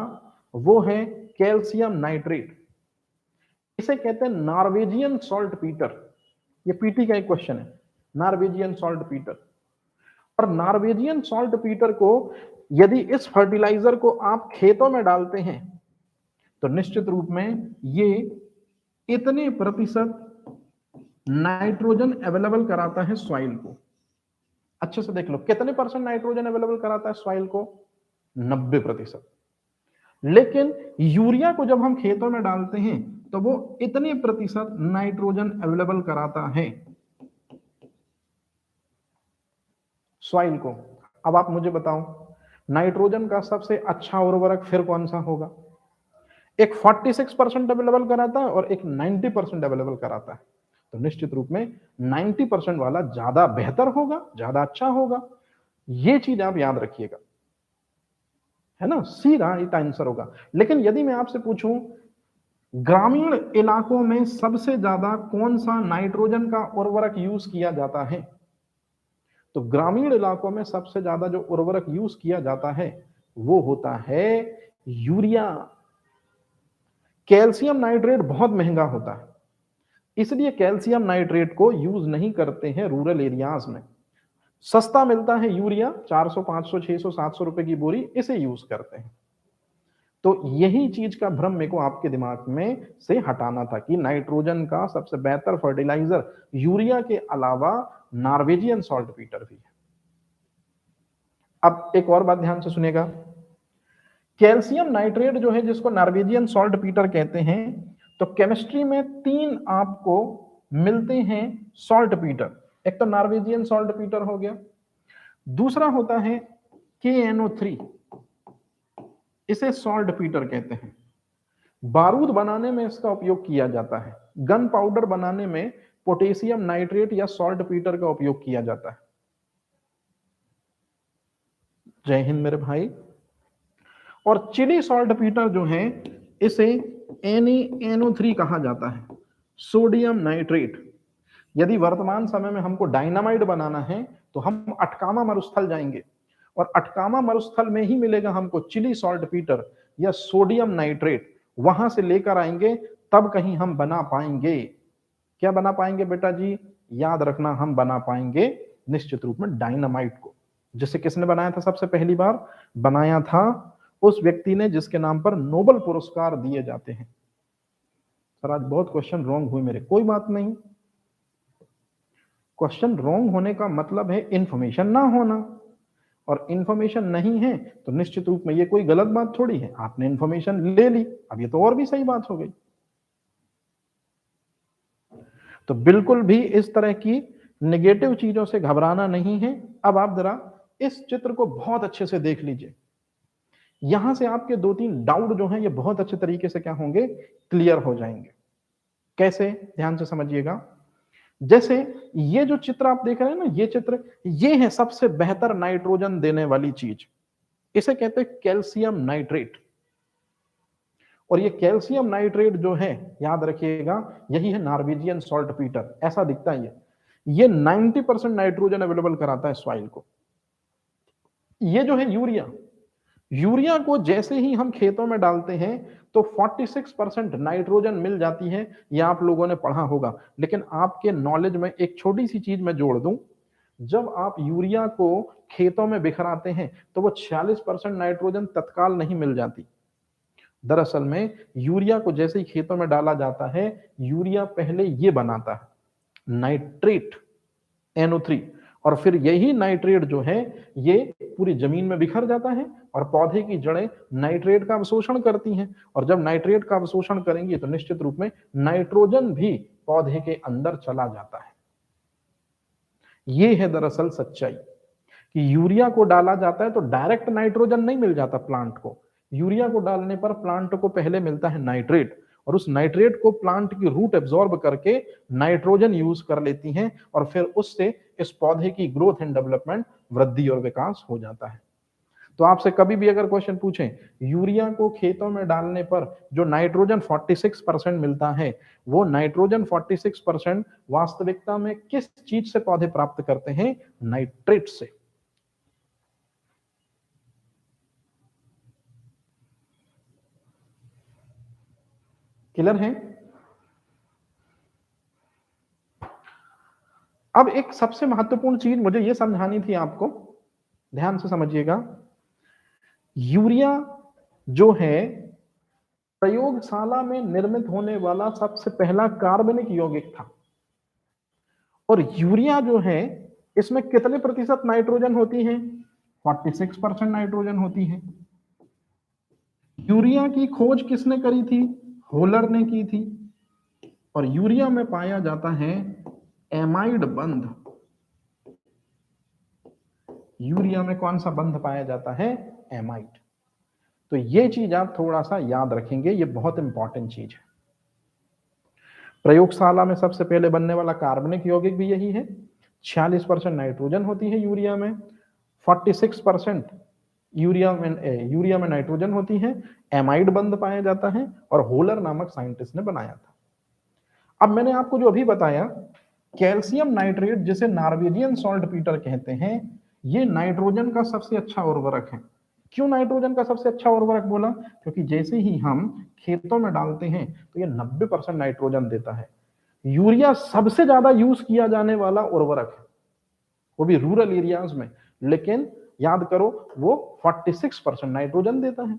वो है कैल्शियम नाइट्रेट। इसे कहते हैं नॉर्वेजियन सॉल्ट पीटर। ये पीटी का एक क्वेश्चन है, नॉर्वेजियन सॉल्ट पीटर। और नॉर्वेजियन सॉल्ट पीटर को यदि इस फर्टिलाइजर को आप खेतों में डालते हैं तो निश्चित रूप में ये इतने प्रतिशत नाइट्रोजन अवेलेबल कराता है सॉइल को। अच्छे से देख लो, कितने परसेंट नाइट्रोजन अवेलेबल कराता है सॉइल को? 90%। लेकिन यूरिया को जब हम खेतों में डालते हैं तो वो इतने प्रतिशत नाइट्रोजन अवेलेबल कराता है सॉइल को। अब आप मुझे बताओ, नाइट्रोजन का सबसे अच्छा उर्वरक फिर कौन सा होगा? एक 46% अवेलेबल कराता है और एक 90% अवेलेबल कराता है। तो निश्चित रूप में 90% वाला ज्यादा बेहतर होगा, ज्यादा अच्छा होगा। ये चीज आप याद रखिएगा, है ना। सी राइट आंसर होगा। लेकिन यदि मैं आपसे पूछूं ग्रामीण इलाकों में सबसे ज्यादा कौन सा नाइट्रोजन का उर्वरक यूज किया जाता है, तो ग्रामीण इलाकों में सबसे ज्यादा जो उर्वरक यूज किया जाता है वो होता है यूरिया। कैल्शियम नाइट्रेट बहुत महंगा होता है, इसलिए कैल्शियम नाइट्रेट को यूज नहीं करते हैं रूरल एरियाज में। सस्ता मिलता है यूरिया, 400, 500, 600, 700 रुपए की बोरी, इसे यूज करते हैं। तो यही चीज का भ्रम मेरे को आपके दिमाग में से हटाना था कि नाइट्रोजन का सबसे बेहतर फर्टिलाइजर यूरिया के अलावा नॉर्वेजियन सॉल्ट पीटर भी है। अब एक और बात ध्यान से सुनिएगा, कैल्शियम नाइट्रेट जो है जिसको नॉर्वेजियन सॉल्ट पीटर कहते हैं, तो केमिस्ट्री में 3 आपको मिलते हैं सॉल्ट पीटर। एक तो नॉर्वेजियन सॉल्ट पीटर हो गया, दूसरा होता है KNO3, इसे सॉल्ट पीटर कहते हैं। बारूद बनाने में इसका उपयोग किया जाता है, गन पाउडर बनाने में पोटेशियम नाइट्रेट या सॉल्ट पीटर का उपयोग किया जाता है। जय हिंद मेरे भाई। और चिली सॉल्ट पीटर जो है इसे NaNO3 कहा जाता है, सोडियम नाइट्रेट। यदि वर्तमान समय में हमको डायनामाइट बनाना है तो हम अटकामा मरुस्थल जाएंगे और अटकामा मरुस्थल में ही मिलेगा हमको चिली सॉल्ट पीटर या सोडियम नाइट्रेट, वहां से लेकर आएंगे तब कहीं हम बना पाएंगे। क्या बना पाएंगे बेटा जी? याद रखना, हम बना पाएंगे निश्चित रूप में डायनामाइट को। जिसे किसने बनाया था? सबसे पहली बार बनाया था उस व्यक्ति ने जिसके नाम पर नोबेल पुरस्कार दिए जाते हैं। सर आज बहुत क्वेश्चन रॉन्ग हुए मेरे, कोई बात नहीं। क्वेश्चन रॉन्ग होने का मतलब है इंफॉर्मेशन ना होना, और इंफॉर्मेशन नहीं है तो निश्चित रूप में ये कोई गलत बात थोड़ी है। आपने इंफॉर्मेशन ले ली, अब ये तो और भी सही बात हो गई। तो बिल्कुल भी इस तरह की नेगेटिव चीजों से घबराना नहीं है। अब आप जरा इस चित्र को बहुत अच्छे से देख लीजिए। यहां से आपके 2-3 डाउट जो हैं ये बहुत अच्छे तरीके से क्या होंगे, क्लियर हो जाएंगे। कैसे, ध्यान से समझिएगा। जैसे ये जो चित्र आप देख रहे हैं ना, ये चित्र, ये है सबसे बेहतर नाइट्रोजन देने वाली चीज, इसे कहते हैं कैल्शियम नाइट्रेट। और ये कैल्शियम नाइट्रेट जो है, याद रखिएगा, यही है नॉर्वेजियन सॉल्ट पीटर, ऐसा दिखता है ये 90% नाइट्रोजन अवेलेबल कराता है सॉइल को। ये जो है यूरिया, यूरिया को जैसे ही हम खेतों में डालते हैं तो 46% नाइट्रोजन मिल जाती है, ये आप लोगों ने पढ़ा होगा। लेकिन आपके नॉलेज में एक छोटी सी चीज मैं जोड़ दूं, जब आप यूरिया को खेतों में बिखराते हैं तो वो 46% नाइट्रोजन तत्काल नहीं मिल जाती। दरअसल में यूरिया को जैसे ही खेतों में डाला जाता है, यूरिया पहले ये बनाता है नाइट्रेट NO3, और फिर यही नाइट्रेट जो है ये पूरी जमीन में बिखर जाता है और पौधे की जड़ें नाइट्रेट का अवशोषण करती हैं, और जब नाइट्रेट का अवशोषण करेंगी तो निश्चित रूप में नाइट्रोजन भी पौधे के अंदर चला जाता है। ये है दरअसल सच्चाई कि यूरिया को डाला जाता है तो डायरेक्ट नाइट्रोजन नहीं मिल जाता प्लांट को, यूरिया को डालने पर प्लांट को पहले मिलता है नाइट्रेट, और उस नाइट्रेट को प्लांट की रूट एब्जॉर्ब करके नाइट्रोजन यूज कर लेती हैं, और फिर उससे इस पौधे की ग्रोथ एंड डेवलपमेंट, वृद्धि और विकास हो जाता है। तो आपसे कभी भी अगर क्वेश्चन पूछें, यूरिया को खेतों में डालने पर जो नाइट्रोजन 46% मिलता है, वो नाइट्रोजन 46% वास्तविकता में किस चीज से पौधे प्राप्त करते हैं? नाइट्रेट से। क्लियर है? अब एक सबसे महत्वपूर्ण चीज मुझे यह समझानी थी आपको, ध्यान से समझिएगा। यूरिया जो है प्रयोगशाला में निर्मित होने वाला सबसे पहला कार्बनिक यौगिक था, और यूरिया जो है इसमें कितने प्रतिशत नाइट्रोजन होती है? 46% नाइट्रोजन होती है। यूरिया की खोज किसने करी थी? होलर ने की थी। और यूरिया में पाया जाता है एमाइड बंध। यूरिया में कौन सा बंध पाया जाता है? एमाइड। तो ये चीज आप थोड़ा सा याद रखेंगे, ये बहुत इंपॉर्टेंट चीज है। प्रयोगशाला में सबसे पहले बनने वाला कार्बनिक यौगिक भी यही है। 46% नाइट्रोजन होती है यूरिया में, 46% यूरिया में नाइट्रोजन होती है, एमाइड बंध पाया जाता है, और होलर नामक साइंटिस्ट ने बनाया था। अब मैंने आपको जो अभी बताया, कैल्शियम नाइट्रेट जिसे नॉर्वेजियन सॉल्ट पीटर कहते हैं, ये नाइट्रोजन का सबसे अच्छा उर्वरक है। क्यों नाइट्रोजन का सबसे अच्छा उर्वरक बोला? क्योंकि जैसे ही हम खेतों में डालते हैं तो ये 90% नाइट्रोजन देता है। यूरिया सबसे ज्यादा यूज किया जाने वाला उर्वरक है, वो भी रूरल एरियाज में, लेकिन याद करो वो 46% नाइट्रोजन देता है।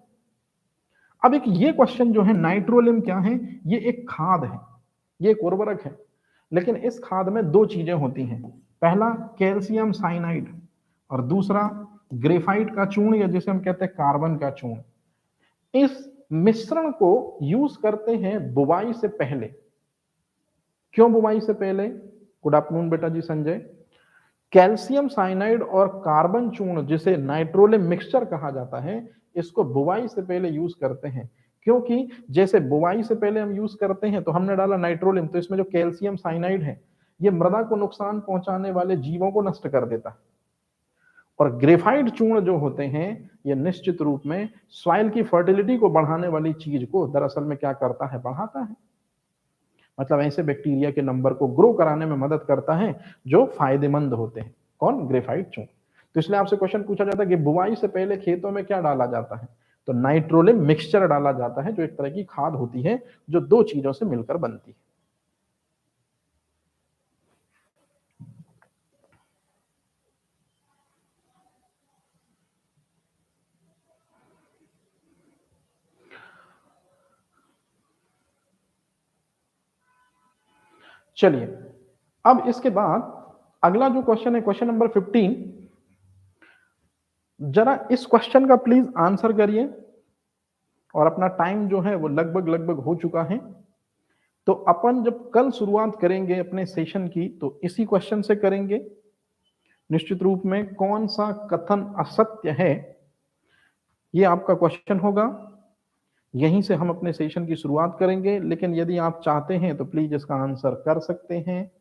अब एक ये क्वेश्चन जो है, नाइट्रोलिम क्या है? ये एक खाद है, ये एक उर्वरक है, लेकिन इस खाद में दो चीजें होती हैं। पहला कैल्शियम साइनाइड, और दूसरा ग्रेफाइट का चूर्ण, या जिसे हम कहते हैं कार्बन का चूर्ण। इस मिश्रण को यूज करते हैं बुवाई से पहले। क्यों बुवाई से पहले? गुड आफ्टरनून बेटा जी संजय। कैल्शियम साइनाइड और कार्बन चूर्ण, जिसे नाइट्रोलिम मिक्सचर कहा जाता है, इसको बुवाई से पहले यूज करते हैं। क्योंकि जैसे बुवाई से पहले हम यूज करते हैं तो हमने डाला नाइट्रोलिम, तो इसमें जो कैल्शियम साइनाइड है ये मृदा को नुकसान पहुंचाने वाले जीवों को नष्ट कर देता है, और ग्रेफाइट चूर्ण जो होते हैं ये निश्चित रूप में सॉइल की फर्टिलिटी को बढ़ाने वाली चीज को दरअसल में क्या करता है? बढ़ाता है। मतलब ऐसे बैक्टीरिया के नंबर को ग्रो कराने में मदद करता है जो फायदेमंद होते हैं। कौन? ग्रेफाइट चूर्ण। तो इसलिए आपसे क्वेश्चन पूछा जाता है कि बुवाई से पहले खेतों में क्या डाला जाता है? तो नाइट्रोलिम मिक्सचर डाला जाता है, जो एक तरह की खाद होती है जो दो चीजों से मिलकर बनती है। चलिए, अब इसके बाद अगला जो क्वेश्चन है, क्वेश्चन नंबर 15, जरा इस क्वेश्चन का प्लीज आंसर करिए, और अपना टाइम जो है वो लगभग हो चुका है। तो अपन जब कल शुरुआत करेंगे अपने सेशन की तो इसी क्वेश्चन से करेंगे। निश्चित रूप में कौन सा कथन असत्य है ये आपका क्वेश्चन होगा। यहीं से हम अपने सेशन की शुरुआत करेंगे, लेकिन यदि आप चाहते हैं तो प्लीज इसका आंसर कर सकते हैं।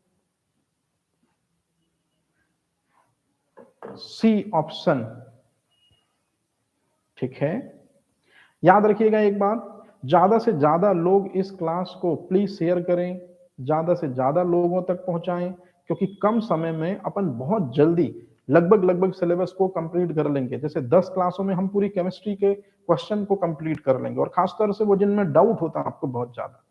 सी ऑप्शन, ठीक है। याद रखिएगा एक बात, ज्यादा से ज्यादा लोग इस क्लास को प्लीज शेयर करें, ज्यादा से ज्यादा लोगों तक पहुंचाएं, क्योंकि कम समय में अपन बहुत जल्दी लगभग सिलेबस को कंप्लीट कर लेंगे। जैसे 10 क्लासों में हम पूरी केमिस्ट्री के क्वेश्चन को कंप्लीट कर लेंगे, और खासतौर से वो जिनमें डाउट होता है आपको बहुत ज्यादा,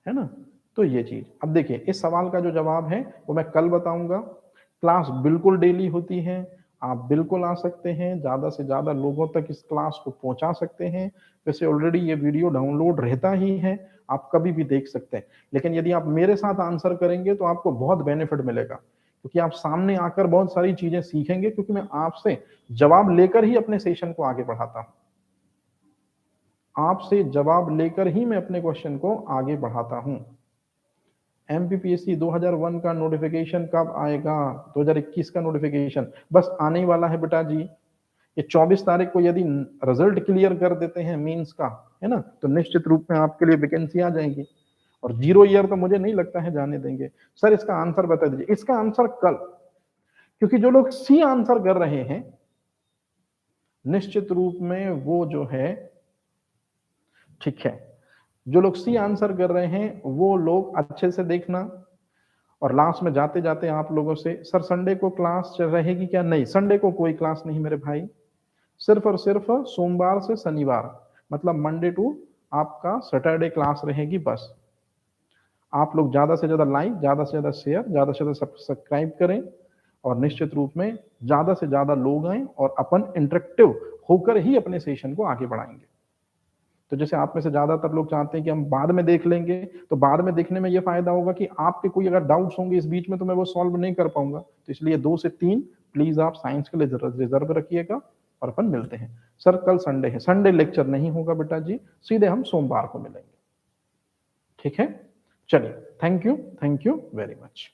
है ना। तो ये चीज, अब देखिए इस सवाल का जो जवाब है वो मैं कल बताऊंगा। क्लास बिल्कुल डेली होती है, आप बिल्कुल आ सकते हैं, ज्यादा से ज्यादा लोगों तक इस क्लास को पहुंचा सकते हैं। वैसे ऑलरेडी ये वीडियो डाउनलोड रहता ही है, आप कभी भी देख सकते हैं। लेकिन यदि आप मेरे साथ आंसर करेंगे तो आपको बहुत बेनिफिट मिलेगा, क्योंकि आप सामने आकर बहुत सारी चीजें सीखेंगे, क्योंकि मैं आपसे जवाब लेकर ही अपने सेशन को आगे बढ़ाता हूं। आपसे जवाब लेकर ही मैं अपने क्वेश्चन को आगे बढ़ाता हूं। एमपीपीएससी 2001 का नोटिफिकेशन कब आएगा? 2021 का नोटिफिकेशन बस आने ही वाला है बेटा जी। ये 24 तारीख को यदि रिजल्ट क्लियर कर देते हैं मींस का, है ना, तो निश्चित रूप में आपके लिए वैकेंसी आ जाएंगी। और 0 ईयर तो मुझे नहीं लगता है जाने देंगे। सर इसका आंसर बता दीजिए। इसका आंसर कल, क्योंकि जो लोग सी आंसर कर रहे हैं निश्चित रूप में वो जो है, ठीक है, जो लोग सी आंसर कर रहे हैं वो लोग अच्छे से देखना। और लास्ट में जाते जाते आप लोगों से, सर संडे को क्लास रहेगी क्या? नहीं, संडे को कोई क्लास नहीं मेरे भाई, सिर्फ और सिर्फ सोमवार से शनिवार, मतलब मंडे टू आपका सैटरडे क्लास रहेगी बस। आप लोग ज्यादा से ज्यादा लाइक, ज्यादा से ज्यादा शेयर, ज्यादा से ज्यादा सब्सक्राइब करें, और निश्चित रूप में ज्यादा से ज्यादा लोग आए और अपन इंटरेक्टिव होकर ही अपने सेशन को आगे बढ़ाएंगे। तो जैसे आप में से ज्यादातर लोग चाहते हैं कि हम बाद में देख लेंगे, तो बाद में देखने में ये फायदा होगा कि आपके कोई अगर डाउट्स होंगे इस बीच में तो मैं वो सॉल्व नहीं कर पाऊंगा। तो इसलिए 2 से 3 प्लीज आप साइंस के लिए रिजर्व रखिएगा, और अपन मिलते हैं। सर कल संडे है, संडे लेक्चर नहीं होगा बेटा जी, सीधे हम सोमवार को मिलेंगे, ठीक है। चलिए, थैंक यू वेरी मच।